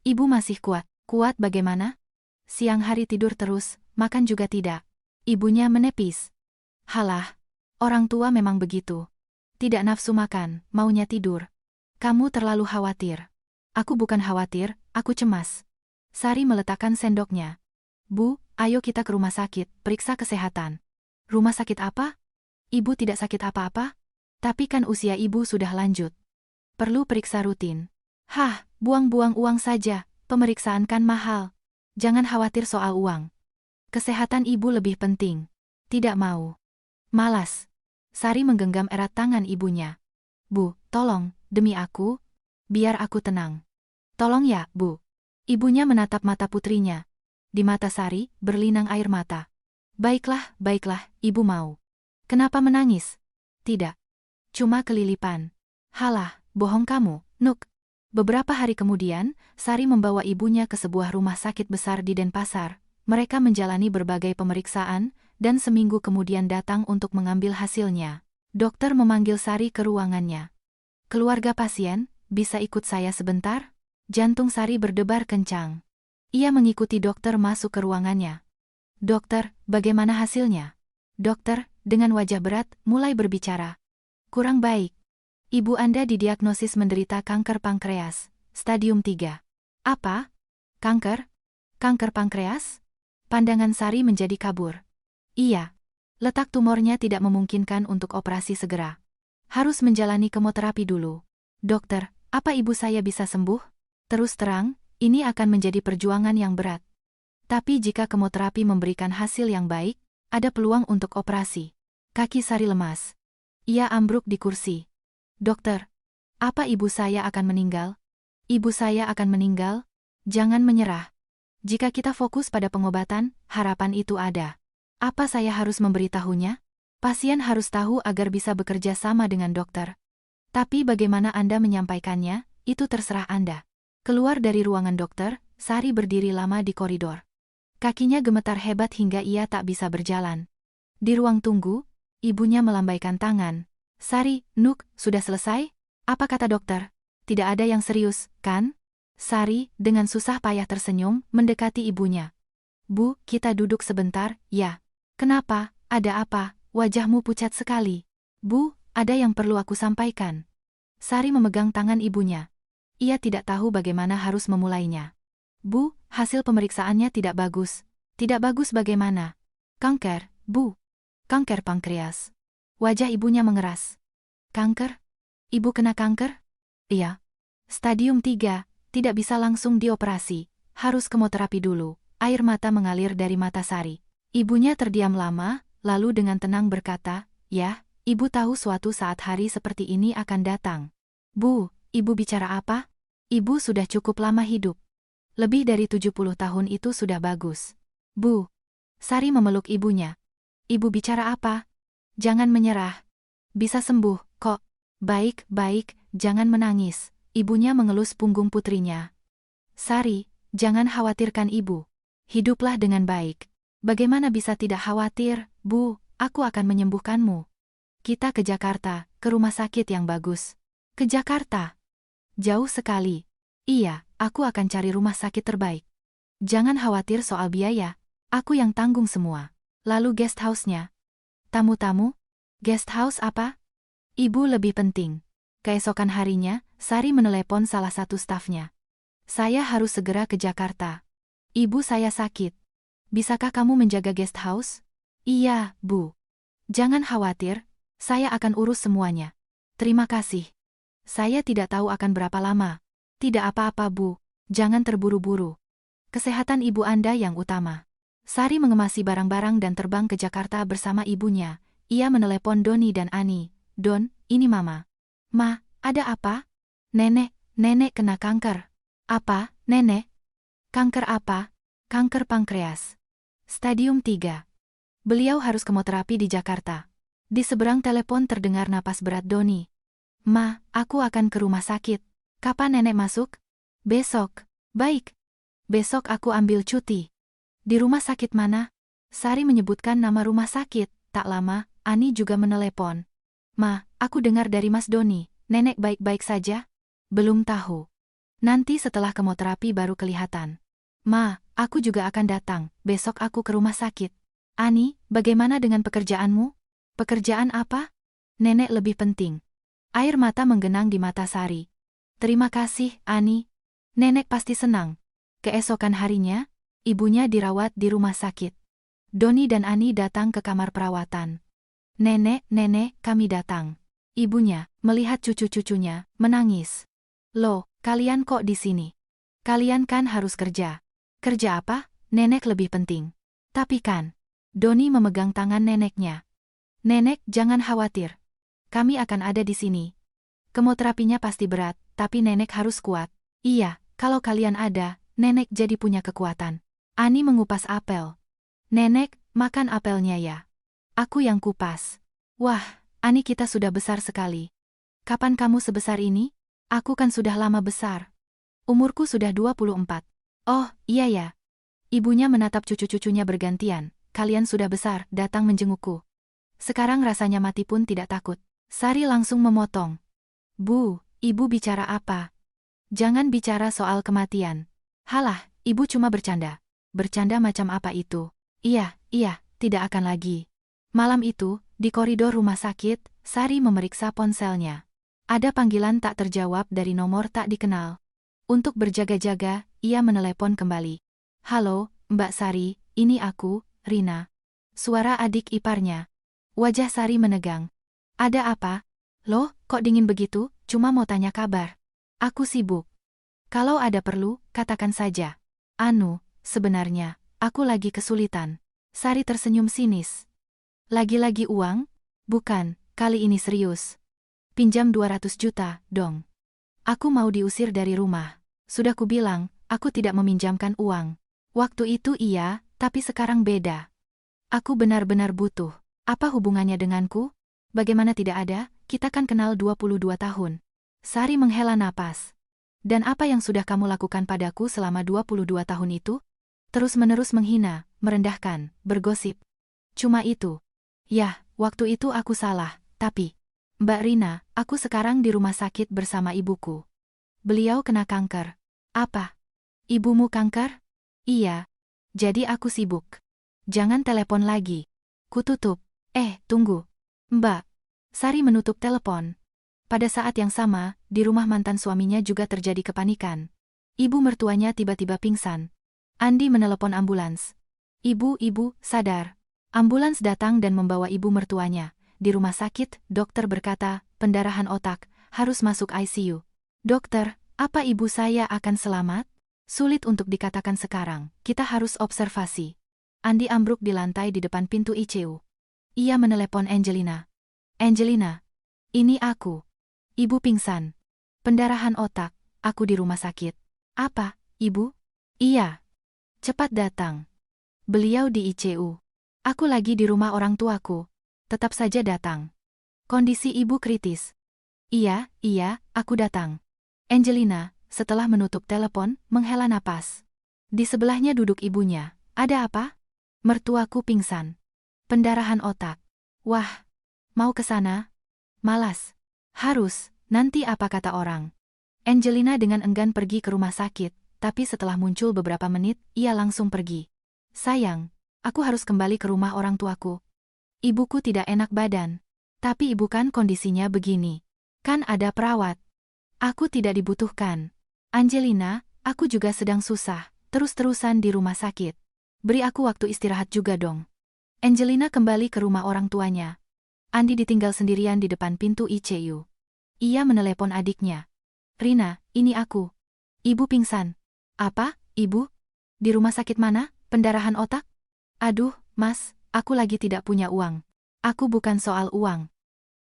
Ibu masih kuat. Kuat bagaimana? Siang hari tidur terus, makan juga tidak. Ibunya menepis. Halah, orang tua memang begitu. Tidak nafsu makan, maunya tidur. Kamu terlalu khawatir. Aku bukan khawatir, aku cemas. Sari meletakkan sendoknya. Bu, ayo kita ke rumah sakit, periksa kesehatan. Rumah sakit apa? Ibu tidak sakit apa-apa? Tapi kan usia ibu sudah lanjut. Perlu periksa rutin. Hah, buang-buang uang saja, pemeriksaan kan mahal. Jangan khawatir soal uang. Kesehatan ibu lebih penting. Tidak mau. Malas. Sari menggenggam erat tangan ibunya. Bu, tolong, demi aku. Biar aku tenang. Tolong ya, Bu. Ibunya menatap mata putrinya. Di mata Sari, berlinang air mata. Baiklah, ibu mau. Kenapa menangis? Tidak. Cuma kelilipan. Halah, bohong kamu, Nuk. Beberapa hari kemudian, Sari membawa ibunya ke sebuah rumah sakit besar di Denpasar. Mereka menjalani berbagai pemeriksaan, dan seminggu kemudian datang untuk mengambil hasilnya. Dokter memanggil Sari ke ruangannya. Keluarga pasien, bisa ikut saya sebentar? Jantung Sari berdebar kencang. Ia mengikuti dokter masuk ke ruangannya. Dokter, bagaimana hasilnya? Dokter, dengan wajah berat, mulai berbicara. Kurang baik. Ibu Anda didiagnosis menderita kanker pankreas, stadium 3. Apa? Kanker? Kanker pankreas? Pandangan Sari menjadi kabur. Iya. Letak tumornya tidak memungkinkan untuk operasi segera. Harus menjalani kemoterapi dulu. Dokter, apa ibu saya bisa sembuh? Terus terang, ini akan menjadi perjuangan yang berat. Tapi jika kemoterapi memberikan hasil yang baik, ada peluang untuk operasi. Kaki Sari lemas. Ia ambruk di kursi. Dokter, apa ibu saya akan meninggal? Ibu saya akan meninggal? Jangan menyerah. Jika kita fokus pada pengobatan, harapan itu ada. Apa saya harus memberitahunya? Pasien harus tahu agar bisa bekerja sama dengan dokter. Tapi bagaimana Anda menyampaikannya, itu terserah Anda. Keluar dari ruangan dokter, Sari berdiri lama di koridor. Kakinya gemetar hebat hingga ia tak bisa berjalan. Di ruang tunggu, ibunya melambaikan tangan. Sari, Nuk, sudah selesai? Apa kata dokter? Tidak ada yang serius, kan? Sari, dengan susah payah tersenyum, mendekati ibunya. Bu, kita duduk sebentar, ya. Kenapa, ada apa? Wajahmu pucat sekali. Bu, ada yang perlu aku sampaikan. Sari memegang tangan ibunya. Ia tidak tahu bagaimana harus memulainya. Bu, hasil pemeriksaannya tidak bagus. Tidak bagus bagaimana? Kanker, Bu. Kanker pankreas. Wajah ibunya mengeras. Kanker? Ibu kena kanker? Iya. Stadium 3, tidak bisa langsung dioperasi. Harus kemoterapi dulu. Air mata mengalir dari mata Sari. Ibunya terdiam lama, lalu dengan tenang berkata, "Ya, ibu tahu suatu saat hari seperti ini akan datang." Bu, ibu bicara apa? Ibu sudah cukup lama hidup. Lebih dari 70 tahun itu sudah bagus. Bu. Sari memeluk ibunya. Ibu bicara apa? Jangan menyerah. Bisa sembuh, kok. Baik, baik, jangan menangis. Ibunya mengelus punggung putrinya. Sari, jangan khawatirkan ibu. Hiduplah dengan baik. Bagaimana bisa tidak khawatir, Bu? Aku akan menyembuhkanmu. Kita ke Jakarta, ke rumah sakit yang bagus. Ke Jakarta? Jauh sekali. Iya, aku akan cari rumah sakit terbaik. Jangan khawatir soal biaya. Aku yang tanggung semua. Lalu guest house-nya? Tamu-tamu? Guest house apa? Ibu lebih penting. Keesokan harinya, Sari menelepon salah satu stafnya. Saya harus segera ke Jakarta. Ibu saya sakit. Bisakah kamu menjaga guest house? Iya, Bu. Jangan khawatir, saya akan urus semuanya. Terima kasih. Saya tidak tahu akan berapa lama. Tidak apa-apa, Bu. Jangan terburu-buru. Kesehatan ibu Anda yang utama. Sari mengemasi barang-barang dan terbang ke Jakarta bersama ibunya. Ia menelepon Doni dan Ani. Don, ini Mama. Ma, ada apa? Nenek kena kanker. Apa, Nenek? Kanker apa? Kanker pankreas. Stadium 3. Beliau harus kemoterapi di Jakarta. Di seberang telepon terdengar napas berat Doni. Ma, aku akan ke rumah sakit. Kapan Nenek masuk? Besok. Baik. Besok aku ambil cuti. Di rumah sakit mana? Sari menyebutkan nama rumah sakit. Tak lama, Ani juga menelepon. Ma, aku dengar dari Mas Doni, Nenek baik-baik saja? Belum tahu. Nanti setelah kemoterapi baru kelihatan. Ma, aku juga akan datang, besok aku ke rumah sakit. Ani, bagaimana dengan pekerjaanmu? Pekerjaan apa? Nenek lebih penting. Air mata menggenang di mata Sari. Terima kasih, Ani. Nenek pasti senang. Keesokan harinya, ibunya dirawat di rumah sakit. Doni dan Ani datang ke kamar perawatan. Nenek, kami datang. Ibunya, melihat cucu-cucunya, menangis. Loh, kalian kok di sini? Kalian kan harus kerja. Kerja apa? Nenek lebih penting. Tapi kan. Doni memegang tangan neneknya. Nenek, jangan khawatir. Kami akan ada di sini. Kemoterapinya pasti berat, tapi nenek harus kuat. Iya, kalau kalian ada, nenek jadi punya kekuatan. Ani mengupas apel. Nenek, makan apelnya ya. Aku yang kupas. Wah, Ani kita sudah besar sekali. Kapan kamu sebesar ini? Aku kan sudah lama besar. Umurku sudah 24. Oh, iya ya. Ibunya menatap cucu-cucunya bergantian. Kalian sudah besar, datang menjengukku. Sekarang rasanya mati pun tidak takut. Sari langsung memotong. Bu, ibu bicara apa? Jangan bicara soal kematian. Halah, ibu cuma bercanda. Bercanda macam apa itu? Iya, tidak akan lagi. Malam itu, di koridor rumah sakit, Sari memeriksa ponselnya. Ada panggilan tak terjawab dari nomor tak dikenal. Untuk berjaga-jaga, ia menelepon kembali. Halo, Mbak Sari, ini aku, Rina. Suara adik iparnya. Wajah Sari menegang. Ada apa? Loh, kok dingin begitu? Cuma mau tanya kabar. Aku sibuk. Kalau ada perlu, katakan saja. Anu, sebenarnya, aku lagi kesulitan. Sari tersenyum sinis. Lagi-lagi uang? Bukan, kali ini serius. Pinjam 200 juta, dong. Aku mau diusir dari rumah. Sudah kubilang, aku tidak meminjamkan uang. Waktu itu iya, tapi sekarang beda. Aku benar-benar butuh. Apa hubungannya denganku? Bagaimana tidak ada? Kita kan kenal 22 tahun. Sari menghela napas. Dan apa yang sudah kamu lakukan padaku selama 22 tahun itu? Terus-menerus menghina, merendahkan, bergosip. Cuma itu. Yah, waktu itu aku salah, tapi... Mbak Rina, aku sekarang di rumah sakit bersama ibuku. Beliau kena kanker. Apa? Ibumu kanker? Iya. Jadi aku sibuk. Jangan telepon lagi. Kututup. Tunggu. Mbak. Sari menutup telepon. Pada saat yang sama, di rumah mantan suaminya juga terjadi kepanikan. Ibu mertuanya tiba-tiba pingsan. Andi menelepon ambulans. Ibu, sadar. Ambulans datang dan membawa ibu mertuanya. Di rumah sakit, dokter berkata, pendarahan otak, harus masuk ICU. Dokter, apa ibu saya akan selamat? Sulit untuk dikatakan sekarang, kita harus observasi. Andi ambruk di lantai di depan pintu ICU. Ia menelepon Angelina. Angelina, ini aku. Ibu pingsan. Pendarahan otak, aku di rumah sakit. Apa, ibu? Iya. Cepat datang. Beliau di ICU. Aku lagi di rumah orang tuaku. Tetap saja datang. Kondisi ibu kritis. Iya, aku datang. Angelina, setelah menutup telepon, menghela napas. Di sebelahnya duduk ibunya. Ada apa? Mertuaku pingsan. Pendarahan otak. Wah, mau ke sana? Malas. Harus, nanti apa kata orang? Angelina dengan enggan pergi ke rumah sakit, tapi setelah muncul beberapa menit, ia langsung pergi. Sayang, aku harus kembali ke rumah orang tuaku. Ibuku tidak enak badan. Tapi ibu kan kondisinya begini. Kan ada perawat. Aku tidak dibutuhkan. Angelina, aku juga sedang susah, terus-terusan di rumah sakit. Beri aku waktu istirahat juga dong. Angelina kembali ke rumah orang tuanya. Andi ditinggal sendirian di depan pintu ICU. Ia menelepon adiknya. Rina, ini aku. Ibu pingsan. Apa, ibu? Di rumah sakit mana? Pendarahan otak? Aduh, mas, aku lagi tidak punya uang. Aku bukan soal uang.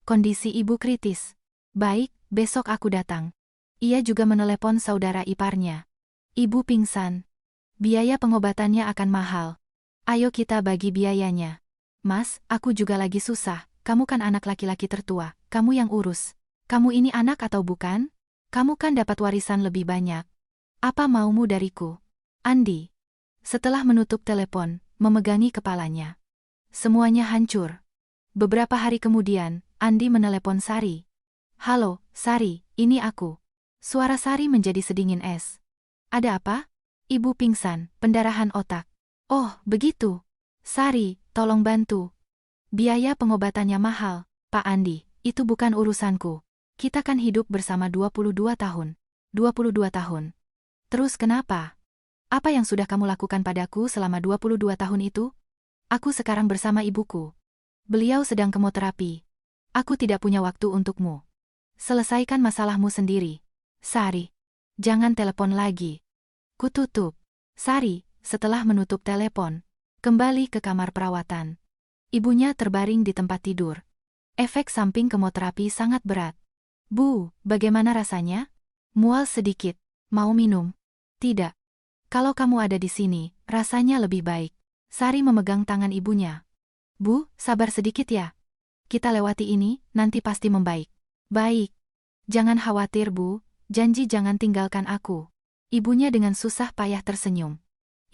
Kondisi ibu kritis. Baik, besok aku datang. Ia juga menelepon saudara iparnya. Ibu pingsan. Biaya pengobatannya akan mahal. Ayo kita bagi biayanya. Mas, aku juga lagi susah. Kamu kan anak laki-laki tertua. Kamu yang urus. Kamu ini anak atau bukan? Kamu kan dapat warisan lebih banyak. Apa maumu dariku? Andi. Setelah menutup telepon, memegangi kepalanya. Semuanya hancur. Beberapa hari kemudian, Andi menelepon Sari. Halo, Sari, ini aku. Suara Sari menjadi sedingin es. Ada apa? Ibu pingsan, pendarahan otak. Oh, begitu. Sari, tolong bantu. Biaya pengobatannya mahal, Pak Andi, itu bukan urusanku. Kita kan hidup bersama 22 tahun. 22 tahun. Terus kenapa? Apa yang sudah kamu lakukan padaku selama 22 tahun itu? Aku sekarang bersama ibuku. Beliau sedang kemoterapi. Aku tidak punya waktu untukmu. Selesaikan masalahmu sendiri. Sari. Jangan telepon lagi. Kututup. Sari, setelah menutup telepon, kembali ke kamar perawatan. Ibunya terbaring di tempat tidur. Efek samping kemoterapi sangat berat. Bu, bagaimana rasanya? Mual sedikit. Mau minum? Tidak. Kalau kamu ada di sini, rasanya lebih baik. Sari memegang tangan ibunya. Bu, sabar sedikit ya. Kita lewati ini, nanti pasti membaik. Baik. Jangan khawatir, Bu. Janji jangan tinggalkan aku. Ibunya dengan susah payah tersenyum.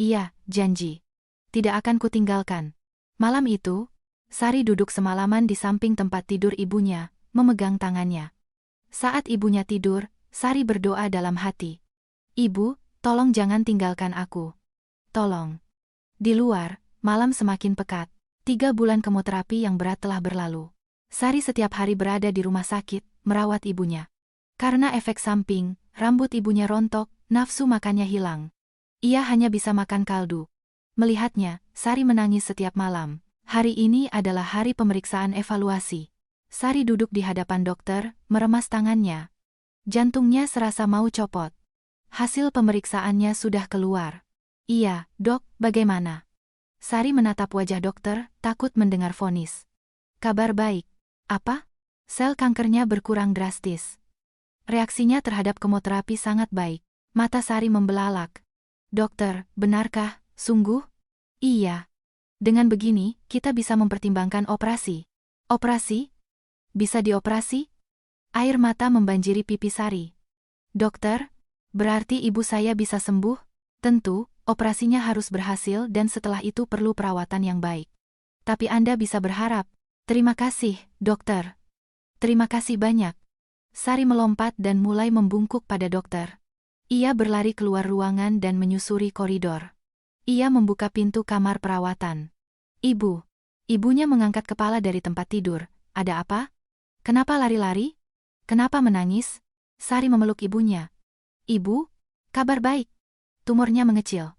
Iya, janji. Tidak akan kutinggalkan. Malam itu, Sari duduk semalaman di samping tempat tidur ibunya, memegang tangannya. Saat ibunya tidur, Sari berdoa dalam hati. Ibu, tolong jangan tinggalkan aku. Tolong. Di luar, malam semakin pekat. 3 bulan kemoterapi yang berat telah berlalu. Sari setiap hari berada di rumah sakit, merawat ibunya. Karena efek samping, rambut ibunya rontok, nafsu makannya hilang. Ia hanya bisa makan kaldu. Melihatnya, Sari menangis setiap malam. Hari ini adalah hari pemeriksaan evaluasi. Sari duduk di hadapan dokter, meremas tangannya. Jantungnya serasa mau copot. Hasil pemeriksaannya sudah keluar. Iya, dok, bagaimana? Sari menatap wajah dokter, takut mendengar vonis. Kabar baik. Apa? Sel kankernya berkurang drastis. Reaksinya terhadap kemoterapi sangat baik. Mata Sari membelalak. Dokter, benarkah? Sungguh? Iya. Dengan begini, kita bisa mempertimbangkan operasi. Operasi? Bisa dioperasi? Air mata membanjiri pipi Sari. Dokter, berarti ibu saya bisa sembuh? Tentu, operasinya harus berhasil dan setelah itu perlu perawatan yang baik. Tapi Anda bisa berharap. Terima kasih, dokter. Terima kasih banyak. Sari melompat dan mulai membungkuk pada dokter. Ia berlari keluar ruangan dan menyusuri koridor. Ia membuka pintu kamar perawatan. Ibu. Ibunya mengangkat kepala dari tempat tidur. Ada apa? Kenapa lari-lari? Kenapa menangis? Sari memeluk ibunya. Ibu, kabar baik. Tumornya mengecil.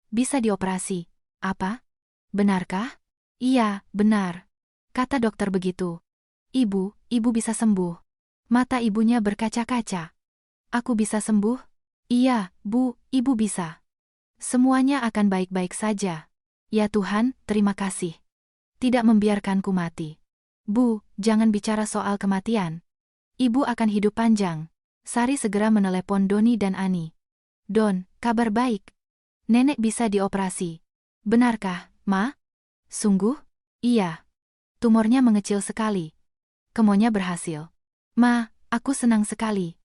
Bisa dioperasi. Apa? Benarkah? Iya, benar. Kata dokter begitu. Ibu bisa sembuh. Mata ibunya berkaca-kaca. Aku bisa sembuh? Iya, Bu, ibu bisa. Semuanya akan baik-baik saja. Ya Tuhan, terima kasih. Tidak membiarkanku mati. Bu, jangan bicara soal kematian. Ibu akan hidup panjang. Sari segera menelepon Doni dan Ani. Don, kabar baik. Nenek bisa dioperasi. Benarkah, Ma? Sungguh? Iya. Tumornya mengecil sekali. Kemonya berhasil. Ma, aku senang sekali.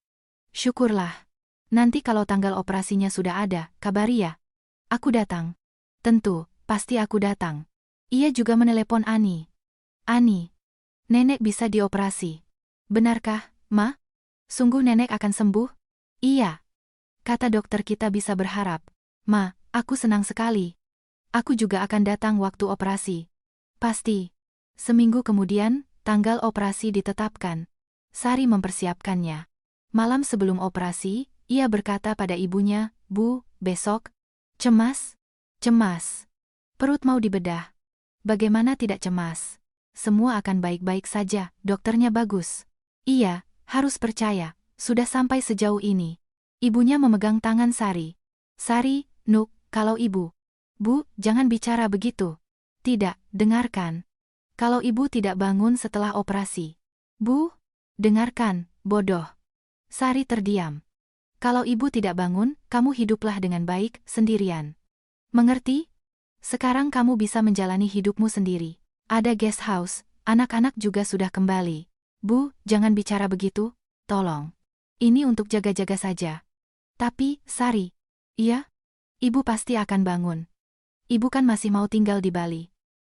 Syukurlah. Nanti kalau tanggal operasinya sudah ada, kabari ya. Aku datang. Tentu, pasti aku datang. Ia juga menelepon Ani. Ani. Nenek bisa dioperasi. Benarkah, Ma? Sungguh nenek akan sembuh? Iya. Kata dokter kita bisa berharap. Ma, aku senang sekali. Aku juga akan datang waktu operasi. Pasti. Seminggu kemudian, tanggal operasi ditetapkan. Sari mempersiapkannya. Malam sebelum operasi, ia berkata pada ibunya, Bu, besok. Cemas? Cemas. Perut mau dibedah. Bagaimana tidak cemas? Semua akan baik-baik saja, dokternya bagus. Iya, harus percaya, sudah sampai sejauh ini. Ibunya memegang tangan Sari. Sari, Nuk, kalau ibu. Bu, jangan bicara begitu. Tidak, dengarkan. Kalau ibu tidak bangun setelah operasi. Bu, dengarkan, bodoh. Sari terdiam. Kalau ibu tidak bangun, kamu hiduplah dengan baik, sendirian. Mengerti? Sekarang kamu bisa menjalani hidupmu sendiri. Ada guest house, anak-anak juga sudah kembali. Bu, jangan bicara begitu, tolong. Ini untuk jaga-jaga saja. Tapi, Sari. Iya? Ibu pasti akan bangun. Ibu kan masih mau tinggal di Bali.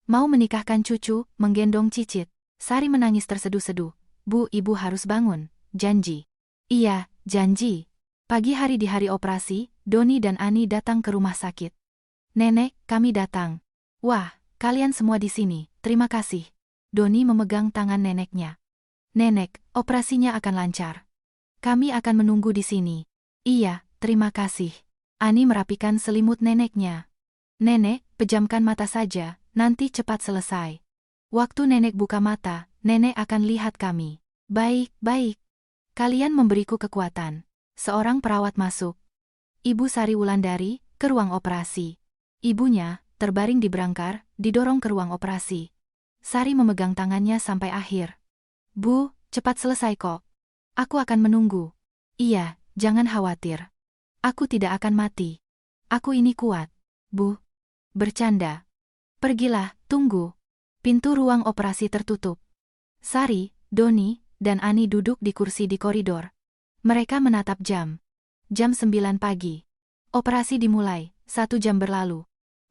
Mau menikahkan cucu, menggendong cicit. Sari menangis terseduh-seduh. Bu, ibu harus bangun. Janji. Iya, janji. Pagi hari di hari operasi, Doni dan Ani datang ke rumah sakit. Nenek, kami datang. Wah, kalian semua di sini, terima kasih. Doni memegang tangan neneknya. Nenek, operasinya akan lancar. Kami akan menunggu di sini. Iya, terima kasih. Ani merapikan selimut neneknya. Nenek, pejamkan mata saja, nanti cepat selesai. Waktu nenek buka mata, nenek akan lihat kami. Baik, baik. Kalian memberiku kekuatan. Seorang perawat masuk. Ibu Sari Wulandari, ke ruang operasi. Ibunya, terbaring di brangkar, didorong ke ruang operasi. Sari memegang tangannya sampai akhir. Bu, cepat selesai kok. Aku akan menunggu. Iya, jangan khawatir. Aku tidak akan mati. Aku ini kuat. Bu. Bercanda. Pergilah, tunggu. Pintu ruang operasi tertutup. Sari, Doni, dan Ani duduk di kursi di koridor. Mereka menatap jam. Jam 9 pagi. Operasi dimulai, 1 jam berlalu.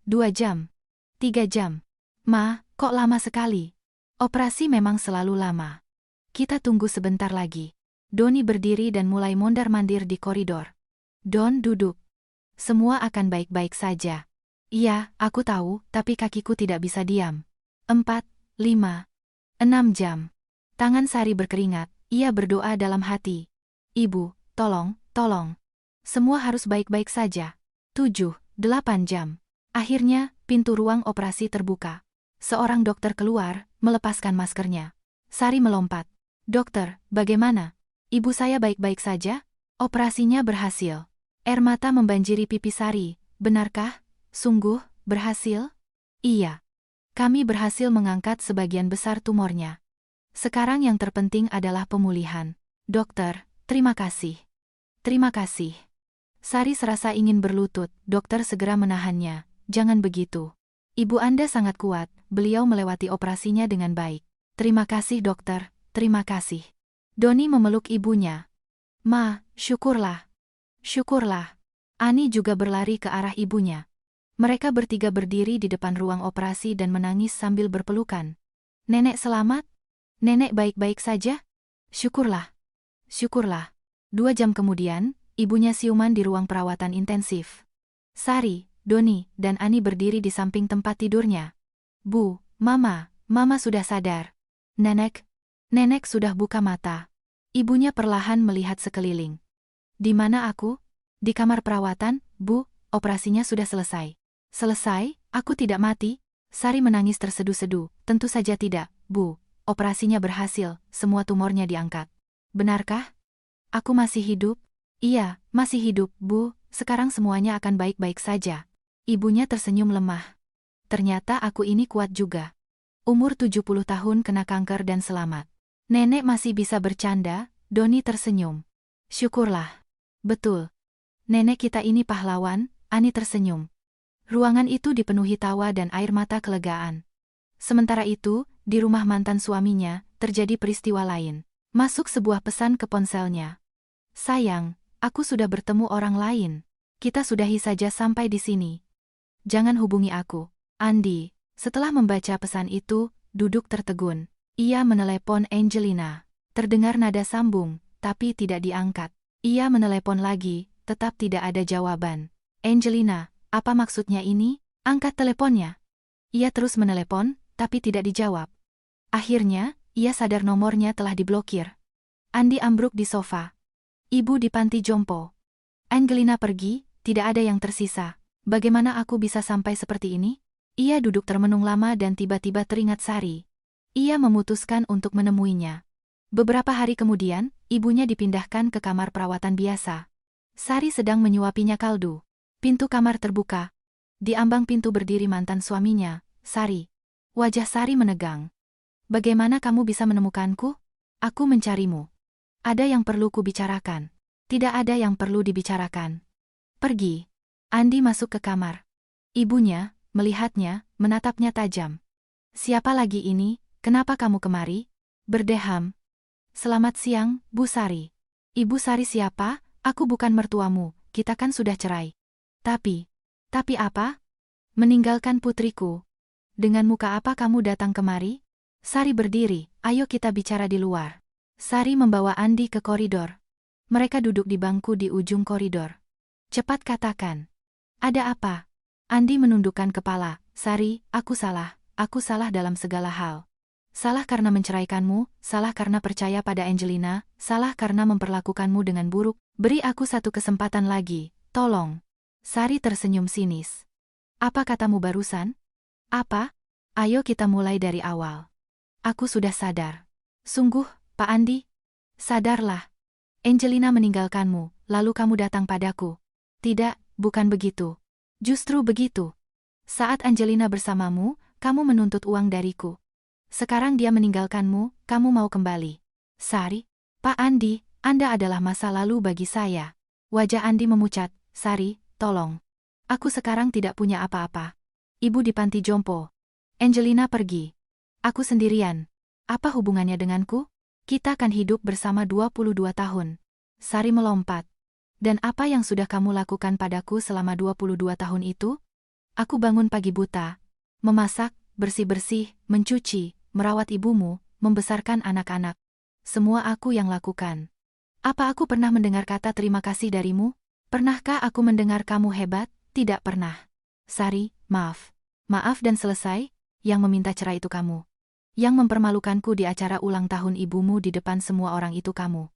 2 jam. 3 jam. Ma, kok lama sekali? Operasi memang selalu lama. Kita tunggu sebentar lagi. Doni berdiri dan mulai mondar-mandir di koridor. Don duduk. Semua akan baik-baik saja. Iya, aku tahu, tapi kakiku tidak bisa diam. 4, 5, 6 jam. Tangan Sari berkeringat, ia berdoa dalam hati. Ibu, tolong, tolong. Semua harus baik-baik saja. 7, 8 jam. Akhirnya, pintu ruang operasi terbuka. Seorang dokter keluar, melepaskan maskernya. Sari melompat. Dokter, bagaimana? Ibu saya baik-baik saja? Operasinya berhasil. Air mata membanjiri pipi Sari. Benarkah? Sungguh, berhasil? Iya. Kami berhasil mengangkat sebagian besar tumornya. Sekarang yang terpenting adalah pemulihan. Dokter, terima kasih. Terima kasih. Sari serasa ingin berlutut, dokter segera menahannya. Jangan begitu. Ibu Anda sangat kuat, beliau melewati operasinya dengan baik. Terima kasih dokter, terima kasih. Doni memeluk ibunya. Ma, syukurlah. Syukurlah. Ani juga berlari ke arah ibunya. Mereka bertiga berdiri di depan ruang operasi dan menangis sambil berpelukan. Nenek selamat? Nenek baik-baik saja? Syukurlah. Syukurlah. 2 jam kemudian, ibunya siuman di ruang perawatan intensif. Sari, Doni, dan Ani berdiri di samping tempat tidurnya. Bu, Mama sudah sadar. Nenek sudah buka mata. Ibunya perlahan melihat sekeliling. Di mana aku? Di kamar perawatan, Bu, operasinya sudah selesai. Selesai? Aku tidak mati? Sari menangis terseduh-seduh. Tentu saja tidak, Bu. Operasinya berhasil, semua tumornya diangkat. Benarkah? Aku masih hidup? Iya, masih hidup, Bu. Sekarang semuanya akan baik-baik saja. Ibunya tersenyum lemah. Ternyata aku ini kuat juga. Umur 70 tahun kena kanker dan selamat. Nenek masih bisa bercanda, Doni tersenyum. Syukurlah. Betul. Nenek kita ini pahlawan, Ani tersenyum. Ruangan itu dipenuhi tawa dan air mata kelegaan. Sementara itu, di rumah mantan suaminya, terjadi peristiwa lain. Masuk sebuah pesan ke ponselnya. Sayang, aku sudah bertemu orang lain. Kita sudahi saja sampai di sini. Jangan hubungi aku. Andi, setelah membaca pesan itu, duduk tertegun. Ia menelepon Angelina. Terdengar nada sambung, tapi tidak diangkat. Ia menelepon lagi, tetap tidak ada jawaban. Angelina, apa maksudnya ini? Angkat teleponnya. Ia terus menelepon, tapi tidak dijawab. Akhirnya, ia sadar nomornya telah diblokir. Andi ambruk di sofa. Ibu di panti jompo. Angelina pergi, tidak ada yang tersisa. Bagaimana aku bisa sampai seperti ini? Ia duduk termenung lama dan tiba-tiba teringat Sari. Ia memutuskan untuk menemuinya. Beberapa hari kemudian, ibunya dipindahkan ke kamar perawatan biasa. Sari sedang menyuapinya kaldu. Pintu kamar terbuka. Di ambang pintu berdiri mantan suaminya, Sari. Wajah Sari menegang. Bagaimana kamu bisa menemukanku? Aku mencarimu. Ada yang perlu kubicarakan. Tidak ada yang perlu dibicarakan. Pergi. Andi masuk ke kamar. Ibunya, melihatnya, menatapnya tajam. Siapa lagi ini? Kenapa kamu kemari? Berdeham. Selamat siang, Bu Sari. Ibu Sari siapa? Aku bukan mertuamu, kita kan sudah cerai. Tapi apa? Meninggalkan putriku. Dengan muka apa kamu datang kemari? Sari berdiri, ayo kita bicara di luar. Sari membawa Andi ke koridor. Mereka duduk di bangku di ujung koridor. Cepat katakan. Ada apa? Andi menundukkan kepala. Sari, aku salah dalam segala hal. Salah karena menceraikanmu, salah karena percaya pada Angelina, salah karena memperlakukanmu dengan buruk. Beri aku satu kesempatan lagi, tolong. Sari tersenyum sinis. Apa katamu barusan? Apa? Ayo kita mulai dari awal. Aku sudah sadar. Sungguh, Pak Andi? Sadarlah. Angelina meninggalkanmu, lalu kamu datang padaku. Tidak, bukan begitu. Justru begitu. Saat Angelina bersamamu, kamu menuntut uang dariku. Sekarang dia meninggalkanmu, kamu mau kembali. Sari? Pak Andi, Anda adalah masa lalu bagi saya. Wajah Andi memucat. Sari, tolong. Aku sekarang tidak punya apa-apa. Ibu di panti jompo. Angelina pergi. Aku sendirian. Apa hubungannya denganku? Kita akan hidup bersama 22 tahun. Sari melompat. Dan apa yang sudah kamu lakukan padaku selama 22 tahun itu? Aku bangun pagi buta. Memasak, bersih-bersih, mencuci, merawat ibumu, membesarkan anak-anak. Semua aku yang lakukan. Apa aku pernah mendengar kata terima kasih darimu? Pernahkah aku mendengar kamu hebat? Tidak pernah. Sari, maaf. Maaf dan selesai. Yang meminta cerai itu kamu. Yang mempermalukanku di acara ulang tahun ibumu di depan semua orang itu kamu.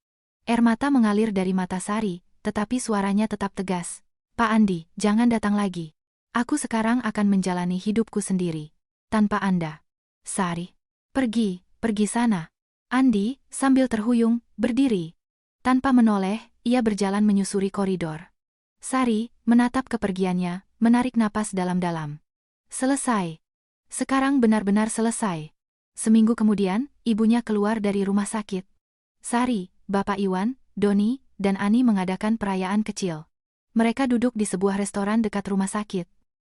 Air mata mengalir dari mata Sari, tetapi suaranya tetap tegas. Pak Andi, jangan datang lagi. Aku sekarang akan menjalani hidupku sendiri. Tanpa Anda. Sari. Pergi sana. Andi, sambil terhuyung, berdiri. Tanpa menoleh, ia berjalan menyusuri koridor. Sari, menatap kepergiannya, menarik napas dalam-dalam. Selesai. Sekarang benar-benar selesai. Seminggu kemudian, ibunya keluar dari rumah sakit. Sari, Bapak Iwan, Doni, dan Ani mengadakan perayaan kecil. Mereka duduk di sebuah restoran dekat rumah sakit.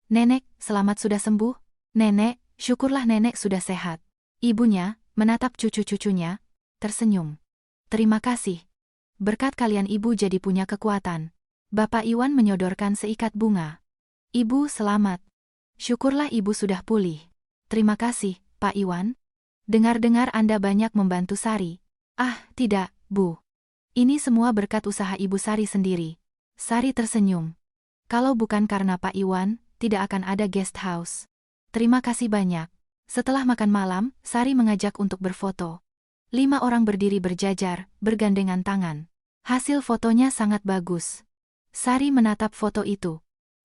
Nenek, selamat sudah sembuh? Nenek, syukurlah nenek sudah sehat. Ibunya, menatap cucu-cucunya, tersenyum. Terima kasih. Berkat kalian ibu jadi punya kekuatan. Bapak Iwan menyodorkan seikat bunga. Ibu selamat. Syukurlah ibu sudah pulih. Terima kasih, Pak Iwan. Dengar-dengar Anda banyak membantu Sari. Ah, tidak, Bu. Ini semua berkat usaha Ibu Sari sendiri. Sari tersenyum. Kalau bukan karena Pak Iwan, tidak akan ada guest house. Terima kasih banyak. Setelah makan malam, Sari mengajak untuk berfoto. 5 orang berdiri berjajar, bergandengan tangan. Hasil fotonya sangat bagus. Sari menatap foto itu.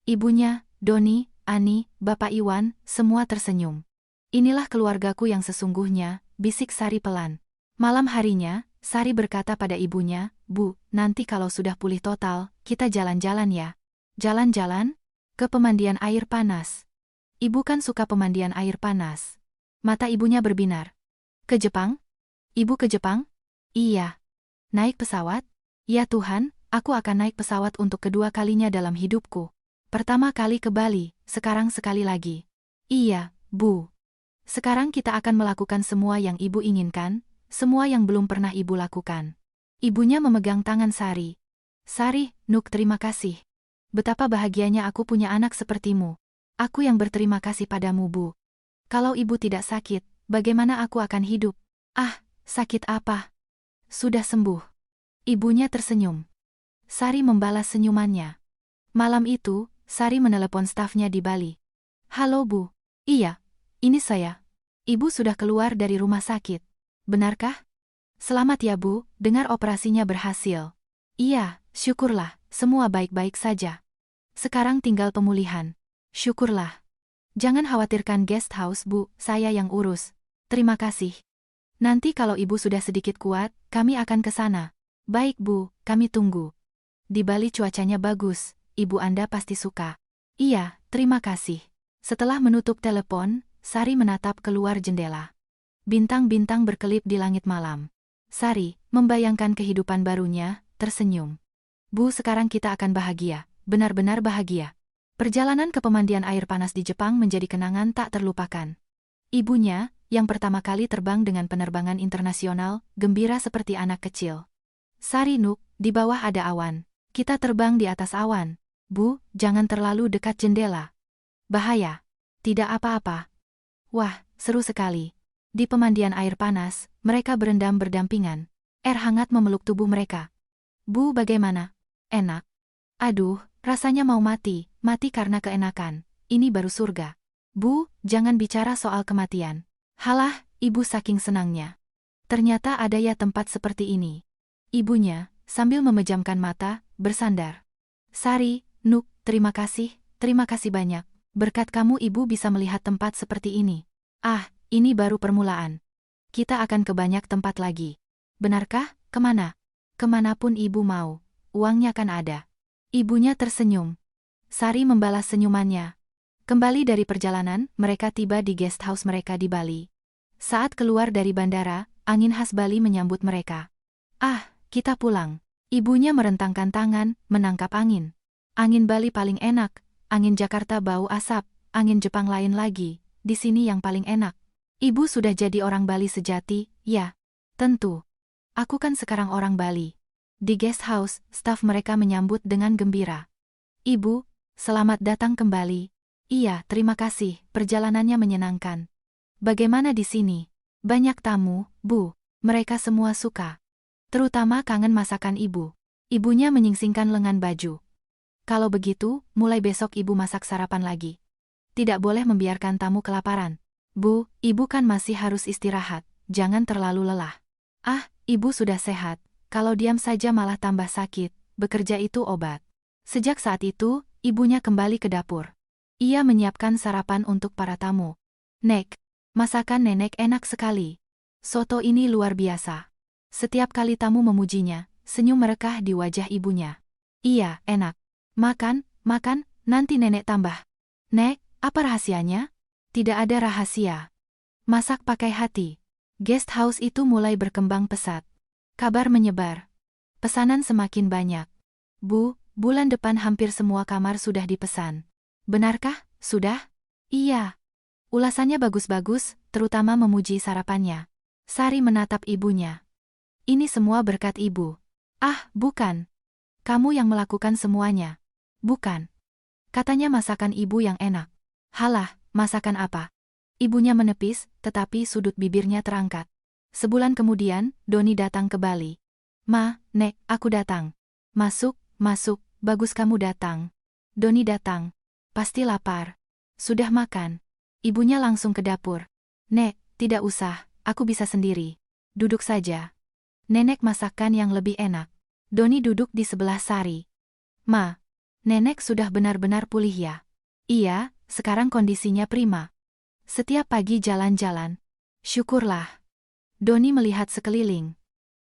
Ibunya, Doni, Ani, Bapak Iwan, semua tersenyum. Inilah keluargaku yang sesungguhnya, bisik Sari pelan. Malam harinya, Sari berkata pada ibunya, Bu, nanti kalau sudah pulih total, kita jalan-jalan ya. Jalan-jalan? Ke pemandian air panas. Ibu kan suka pemandian air panas. Mata ibunya berbinar. Ke Jepang? Ibu ke Jepang? Iya. Naik pesawat? Ya Tuhan, aku akan naik pesawat untuk kedua kalinya dalam hidupku. Pertama kali ke Bali, sekarang sekali lagi. Iya, Bu. Sekarang kita akan melakukan semua yang ibu inginkan, semua yang belum pernah ibu lakukan. Ibunya memegang tangan Sari. Sari, Nuk, terima kasih. Betapa bahagianya aku punya anak sepertimu. Aku yang berterima kasih padamu, Bu. Kalau ibu tidak sakit, bagaimana aku akan hidup? Ah, sakit apa? Sudah sembuh. Ibunya tersenyum. Sari membalas senyumannya. Malam itu, Sari menelepon stafnya di Bali. Halo, Bu. Iya, ini saya. Ibu sudah keluar dari rumah sakit. Benarkah? Selamat ya, Bu, dengar operasinya berhasil. Iya, syukurlah, semua baik-baik saja. Sekarang tinggal pemulihan. Syukurlah. Jangan khawatirkan guest house, Bu, saya yang urus. Terima kasih. Nanti kalau ibu sudah sedikit kuat, kami akan ke sana. Baik, Bu, kami tunggu. Di Bali cuacanya bagus, ibu Anda pasti suka. Iya, terima kasih. Setelah menutup telepon, Sari menatap keluar jendela. Bintang-bintang berkelip di langit malam. Sari, membayangkan kehidupan barunya, tersenyum. Bu, sekarang kita akan bahagia, benar-benar bahagia. Perjalanan ke pemandian air panas di Jepang menjadi kenangan tak terlupakan. Ibunya, yang pertama kali terbang dengan penerbangan internasional, gembira seperti anak kecil. Sari, Nuk, di bawah ada awan. Kita terbang di atas awan. Bu, jangan terlalu dekat jendela. Bahaya. Tidak apa-apa. Wah, seru sekali. Di pemandian air panas, mereka berendam berdampingan. Air hangat memeluk tubuh mereka. Bu, bagaimana? Enak. Aduh, rasanya mau mati karena keenakan. Ini baru surga. Bu, jangan bicara soal kematian. Halah, ibu saking senangnya. Ternyata ada ya tempat seperti ini. Ibunya, sambil memejamkan mata, bersandar. Sari, Nuk, terima kasih banyak. Berkat kamu ibu bisa melihat tempat seperti ini. Ah, ini baru permulaan. Kita akan ke banyak tempat lagi. Benarkah? Kemana? Kemanapun ibu mau, uangnya kan ada. Ibunya tersenyum. Sari membalas senyumannya. Kembali dari perjalanan, mereka tiba di guest house mereka di Bali. Saat keluar dari bandara, angin khas Bali menyambut mereka. Ah, kita pulang. Ibunya merentangkan tangan, menangkap angin. Angin Bali paling enak, angin Jakarta bau asap, angin Jepang lain lagi, di sini yang paling enak. Ibu sudah jadi orang Bali sejati, ya? Tentu. Aku kan sekarang orang Bali. Di guest house, staf mereka menyambut dengan gembira. Ibu, selamat datang kembali. Iya, terima kasih, perjalanannya menyenangkan. Bagaimana di sini? Banyak tamu, Bu. Mereka semua suka. Terutama kangen masakan ibu. Ibunya menyingsingkan lengan baju. Kalau begitu, mulai besok ibu masak sarapan lagi. Tidak boleh membiarkan tamu kelaparan. Bu, ibu kan masih harus istirahat, jangan terlalu lelah. Ah, ibu sudah sehat, kalau diam saja malah tambah sakit, bekerja itu obat. Sejak saat itu, ibunya kembali ke dapur. Ia menyiapkan sarapan untuk para tamu. Nek, masakan nenek enak sekali. Soto ini luar biasa. Setiap kali tamu memujinya, senyum merekah di wajah ibunya. Iya, enak. Makan, makan, nanti nenek tambah. Nek, apa rahasianya? Tidak ada rahasia. Masak pakai hati. Guest house itu mulai berkembang pesat. Kabar menyebar. Pesanan semakin banyak. Bu, bulan depan hampir semua kamar sudah dipesan. Benarkah, sudah? Iya. Ulasannya bagus-bagus, terutama memuji sarapannya. Sari menatap ibunya. Ini semua berkat ibu. Ah, bukan. Kamu yang melakukan semuanya. Bukan. Katanya masakan ibu yang enak. Halah, masakan apa? Ibunya menepis, tetapi sudut bibirnya terangkat. Sebulan kemudian, Doni datang ke Bali. Ma, Nek, aku datang. Masuk, masuk, bagus kamu datang. Doni datang. Pasti lapar. Sudah makan. Ibunya langsung ke dapur. Nek, tidak usah, aku bisa sendiri. Duduk saja. Nenek masakkan yang lebih enak. Doni duduk di sebelah Sari. Ma, nenek sudah benar-benar pulih ya? Iya, sekarang kondisinya prima. Setiap pagi jalan-jalan. Syukurlah. Doni melihat sekeliling.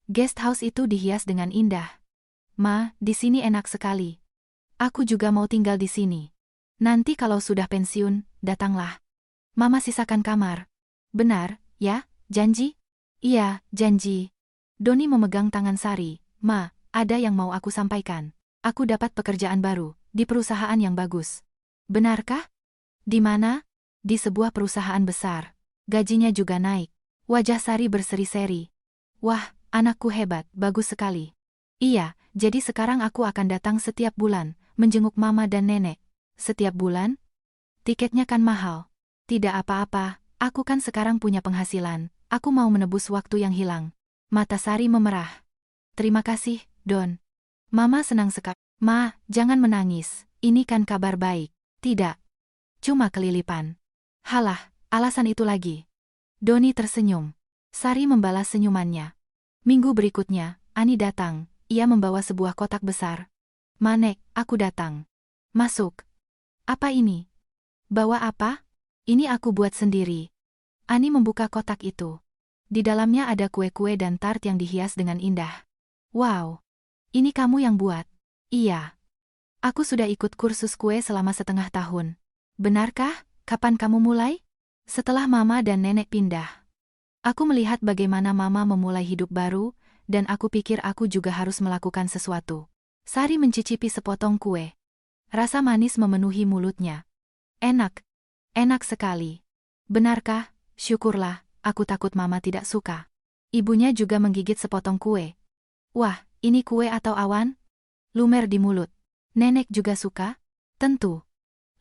Guest house itu dihias dengan indah. Ma, di sini enak sekali. Aku juga mau tinggal di sini. Nanti kalau sudah pensiun, datanglah. Mama sisakan kamar. Benar, ya, janji? Iya, janji. Doni memegang tangan Sari. Ma, ada yang mau aku sampaikan. Aku dapat pekerjaan baru, di perusahaan yang bagus. Benarkah? Di mana? Di sebuah perusahaan besar. Gajinya juga naik. Wajah Sari berseri-seri. Wah, anakku hebat, bagus sekali. Iya, jadi sekarang aku akan datang setiap bulan, menjenguk mama dan nenek. Setiap bulan? Tiketnya kan mahal. Tidak apa-apa, aku kan sekarang punya penghasilan. Aku mau menebus waktu yang hilang. Mata Sari memerah. Terima kasih, Don. Mama senang sekali. Ma, jangan menangis. Ini kan kabar baik. Tidak. Cuma kelilipan. Halah, alasan itu lagi. Doni tersenyum. Sari membalas senyumannya. Minggu berikutnya, Ani datang. Ia membawa sebuah kotak besar. Manek, aku datang. Masuk. Apa ini? Bawa apa? Ini aku buat sendiri. Ani membuka kotak itu. Di dalamnya ada kue-kue dan tart yang dihias dengan indah. Wow. Ini kamu yang buat? Iya. Aku sudah ikut kursus kue selama setengah tahun. Benarkah? Kapan kamu mulai? Setelah mama dan nenek pindah. Aku melihat bagaimana mama memulai hidup baru, dan aku pikir aku juga harus melakukan sesuatu. Sari mencicipi sepotong kue. Rasa manis memenuhi mulutnya. Enak. Enak sekali. Benarkah? Syukurlah, aku takut mama tidak suka. Ibunya juga menggigit sepotong kue. Wah, ini kue atau awan? Lumer di mulut. Nenek juga suka? Tentu.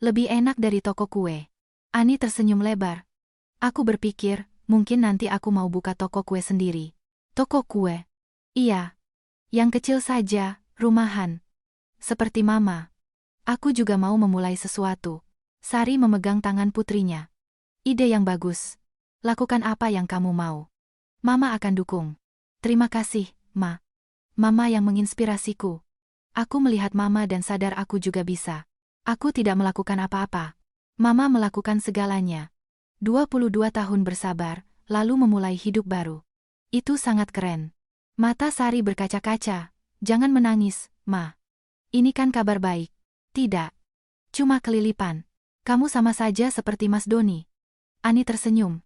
Lebih enak dari toko kue. Ani tersenyum lebar. Aku berpikir, mungkin nanti aku mau buka toko kue sendiri. Toko kue? Iya. Yang kecil saja, rumahan. Seperti mama. Aku juga mau memulai sesuatu. Sari memegang tangan putrinya. Ide yang bagus. Lakukan apa yang kamu mau. Mama akan dukung. Terima kasih, Ma. Mama yang menginspirasiku. Aku melihat mama dan sadar aku juga bisa. Aku tidak melakukan apa-apa. Mama melakukan segalanya. 22 tahun bersabar, lalu memulai hidup baru. Itu sangat keren. Mata Sari berkaca-kaca. Jangan menangis, Ma. Ini kan kabar baik. Tidak. Cuma kelilipan. Kamu sama saja seperti Mas Doni. Ani tersenyum.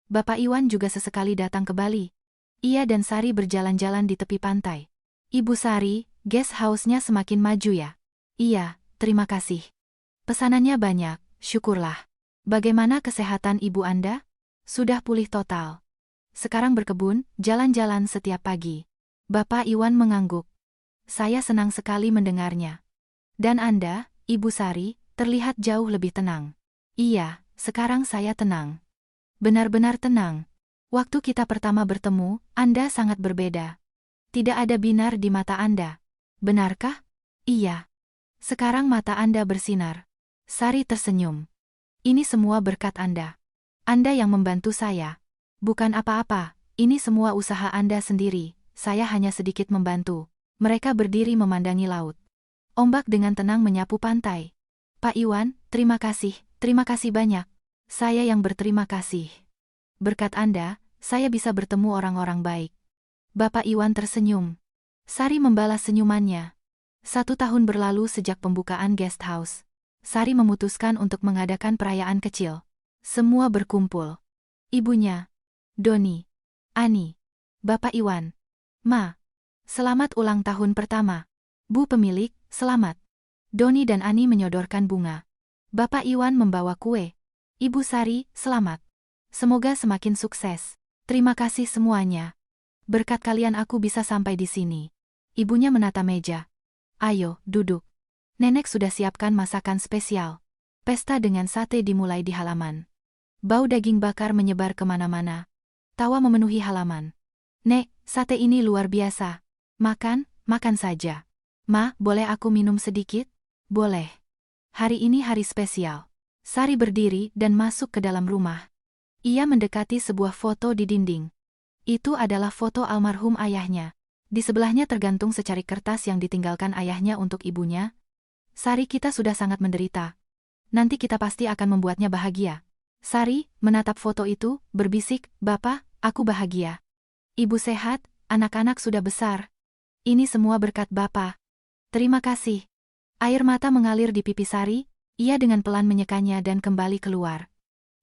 Bapak Iwan juga sesekali datang ke Bali. Ia dan Sari berjalan-jalan di tepi pantai. Ibu Sari, guest house-nya semakin maju ya? Iya, terima kasih. Pesanannya banyak, syukurlah. Bagaimana kesehatan ibu Anda? Sudah pulih total. Sekarang berkebun, jalan-jalan setiap pagi. Bapak Iwan mengangguk. Saya senang sekali mendengarnya. Dan Anda, Ibu Sari, terlihat jauh lebih tenang. Iya, sekarang saya tenang. Benar-benar tenang. Waktu kita pertama bertemu, Anda sangat berbeda. Tidak ada binar di mata Anda. Benarkah? Iya. Sekarang mata Anda bersinar. Sari tersenyum. Ini semua berkat Anda. Anda yang membantu saya. Bukan apa-apa, ini semua usaha Anda sendiri, saya hanya sedikit membantu. Mereka berdiri memandangi laut. Ombak dengan tenang menyapu pantai. Pak Iwan, terima kasih banyak. Saya yang berterima kasih. Berkat Anda, saya bisa bertemu orang-orang baik. Bapak Iwan tersenyum. Sari membalas senyumannya. 1 tahun berlalu sejak pembukaan guest house. Sari memutuskan untuk mengadakan perayaan kecil. Semua berkumpul. Ibunya, Doni, Ani, Bapak Iwan, Ma, selamat ulang tahun pertama. Bu pemilik, selamat. Doni dan Ani menyodorkan bunga. Bapak Iwan membawa kue. Ibu Sari, selamat. Semoga semakin sukses. Terima kasih semuanya. Berkat kalian aku bisa sampai di sini. Ibunya menata meja. Ayo, duduk. Nenek sudah siapkan masakan spesial. Pesta dengan sate dimulai di halaman. Bau daging bakar menyebar kemana-mana. Tawa memenuhi halaman. Nek, sate ini luar biasa. Makan, makan saja. Ma, boleh aku minum sedikit? Boleh. Hari ini hari spesial. Sari berdiri dan masuk ke dalam rumah. Ia mendekati sebuah foto di dinding. Itu adalah foto almarhum ayahnya. Di sebelahnya tergantung secarik kertas yang ditinggalkan ayahnya untuk ibunya. Sari, kita sudah sangat menderita. Nanti kita pasti akan membuatnya bahagia. Sari menatap foto itu, berbisik, Bapak, aku bahagia. Ibu sehat, anak-anak sudah besar. Ini semua berkat Bapak. Terima kasih. Air mata mengalir di pipi Sari, ia dengan pelan menyekanya dan kembali keluar.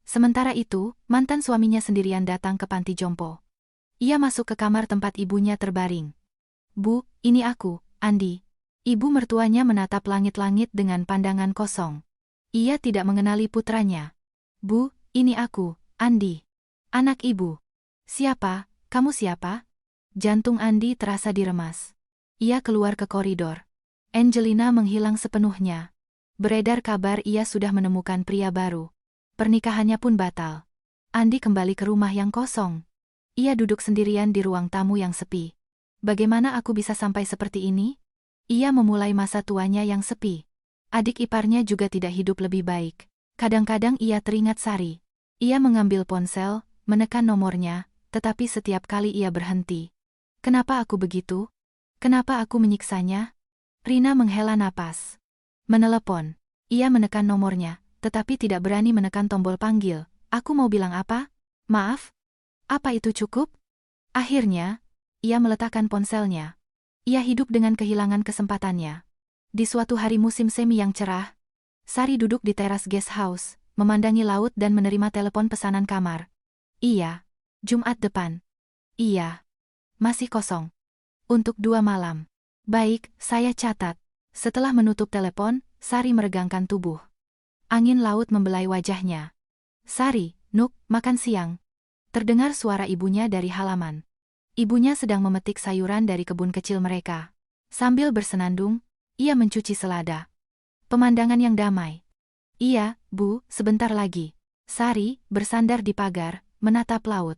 Sementara itu, mantan suaminya sendirian datang ke panti jompo. Ia masuk ke kamar tempat ibunya terbaring. Bu, ini aku, Andi. Ibu mertuanya menatap langit-langit dengan pandangan kosong. Ia tidak mengenali putranya. Bu, ini aku, Andi. Anak ibu. Siapa, kamu siapa? Jantung Andi terasa diremas. Ia keluar ke koridor. Angelina menghilang sepenuhnya. Beredar kabar ia sudah menemukan pria baru. Pernikahannya pun batal. Andi kembali ke rumah yang kosong. Ia duduk sendirian di ruang tamu yang sepi. Bagaimana aku bisa sampai seperti ini? Ia memulai masa tuanya yang sepi. Adik iparnya juga tidak hidup lebih baik. Kadang-kadang ia teringat Sari. Ia mengambil ponsel, menekan nomornya, tetapi setiap kali ia berhenti. Kenapa aku begitu? Kenapa aku menyiksanya? Rina menghela napas. Menelepon. Ia menekan nomornya, tetapi tidak berani menekan tombol panggil. Aku mau bilang apa? Maaf? Apa itu cukup? Akhirnya, ia meletakkan ponselnya. Ia hidup dengan kehilangan kesempatannya. Di suatu hari musim semi yang cerah, Sari duduk di teras guest house, memandangi laut dan menerima telepon pesanan kamar. Iya. Jumat depan. Iya. Masih kosong. Untuk 2 malam. Baik, saya catat. Setelah menutup telepon, Sari meregangkan tubuh. Angin laut membelai wajahnya. Sari, Nuk, makan siang. Terdengar suara ibunya dari halaman. Ibunya sedang memetik sayuran dari kebun kecil mereka. Sambil bersenandung, ia mencuci selada. Pemandangan yang damai. Iya, Bu, sebentar lagi. Sari bersandar di pagar, menatap laut.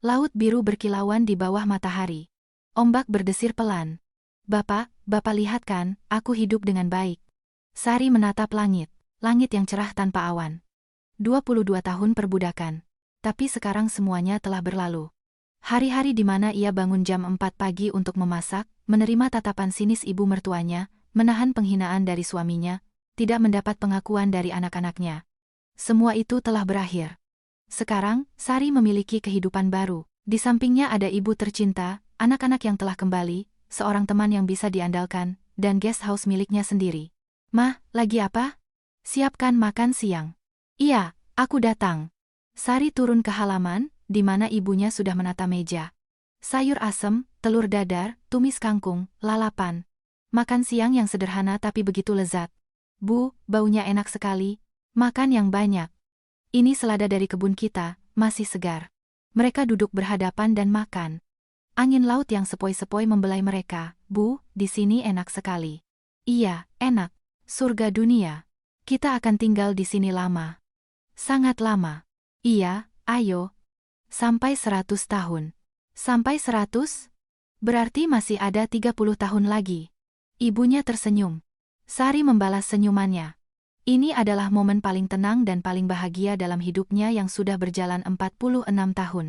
Laut biru berkilauan di bawah matahari. Ombak berdesir pelan. Bapak lihat kan, aku hidup dengan baik. Sari menatap langit yang cerah tanpa awan. 22 tahun perbudakan. Tapi sekarang semuanya telah berlalu. Hari-hari di mana ia bangun jam 4 pagi untuk memasak, menerima tatapan sinis ibu mertuanya, menahan penghinaan dari suaminya, tidak mendapat pengakuan dari anak-anaknya. Semua itu telah berakhir. Sekarang, Sari memiliki kehidupan baru. Di sampingnya ada ibu tercinta, anak-anak yang telah kembali, seorang teman yang bisa diandalkan, dan guest house miliknya sendiri. Mah, lagi apa? Siapkan makan siang. Iya, aku datang. Sari turun ke halaman, di mana ibunya sudah menata meja. Sayur asem, telur dadar, tumis kangkung, lalapan. Makan siang yang sederhana tapi begitu lezat. Bu, baunya enak sekali. Makan yang banyak. Ini selada dari kebun kita, masih segar. Mereka duduk berhadapan dan makan. Angin laut yang sepoi-sepoi membelai mereka. Bu, di sini enak sekali. Iya, enak. Surga dunia. Kita akan tinggal di sini lama. Sangat lama. Iya, ayo. Sampai 100 tahun. Sampai 100? Berarti masih ada 30 tahun lagi. Ibunya tersenyum. Sari membalas senyumannya. Ini adalah momen paling tenang dan paling bahagia dalam hidupnya yang sudah berjalan 46 tahun.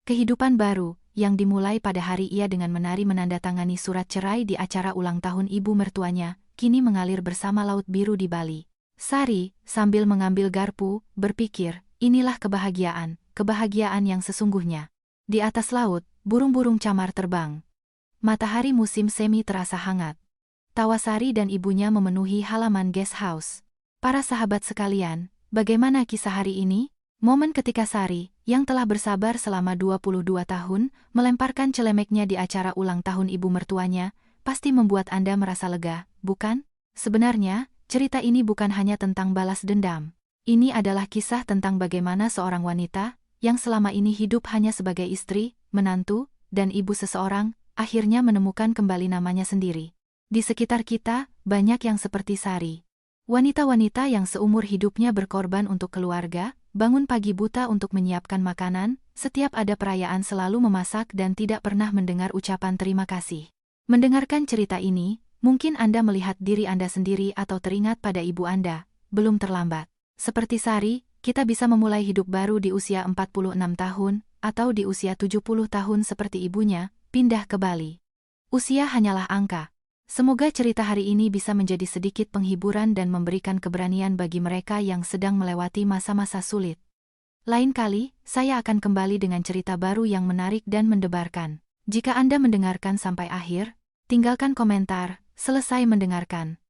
Kehidupan baru, yang dimulai pada hari ia dengan menari menandatangani surat cerai di acara ulang tahun ibu mertuanya, kini mengalir bersama laut biru di Bali. Sari, sambil mengambil garpu, berpikir, inilah kebahagiaan yang sesungguhnya. Di atas laut, burung-burung camar terbang. Matahari musim semi terasa hangat. Tawa Sari dan ibunya memenuhi halaman guest house. Para sahabat sekalian, bagaimana kisah hari ini? Momen ketika Sari, yang telah bersabar selama 22 tahun, melemparkan celemeknya di acara ulang tahun ibu mertuanya, pasti membuat Anda merasa lega, bukan? Sebenarnya, cerita ini bukan hanya tentang balas dendam. Ini adalah kisah tentang bagaimana seorang wanita, yang selama ini hidup hanya sebagai istri, menantu, dan ibu seseorang, akhirnya menemukan kembali namanya sendiri. Di sekitar kita, banyak yang seperti Sari. Wanita-wanita yang seumur hidupnya berkorban untuk keluarga, bangun pagi buta untuk menyiapkan makanan, setiap ada perayaan selalu memasak dan tidak pernah mendengar ucapan terima kasih. Mendengarkan cerita ini, mungkin Anda melihat diri Anda sendiri atau teringat pada ibu Anda, belum terlambat. Seperti Sari, kita bisa memulai hidup baru di usia 46 tahun, atau di usia 70 tahun seperti ibunya, pindah ke Bali. Usia hanyalah angka. Semoga cerita hari ini bisa menjadi sedikit penghiburan dan memberikan keberanian bagi mereka yang sedang melewati masa-masa sulit. Lain kali, saya akan kembali dengan cerita baru yang menarik dan mendebarkan. Jika Anda mendengarkan sampai akhir, tinggalkan komentar, selesai mendengarkan.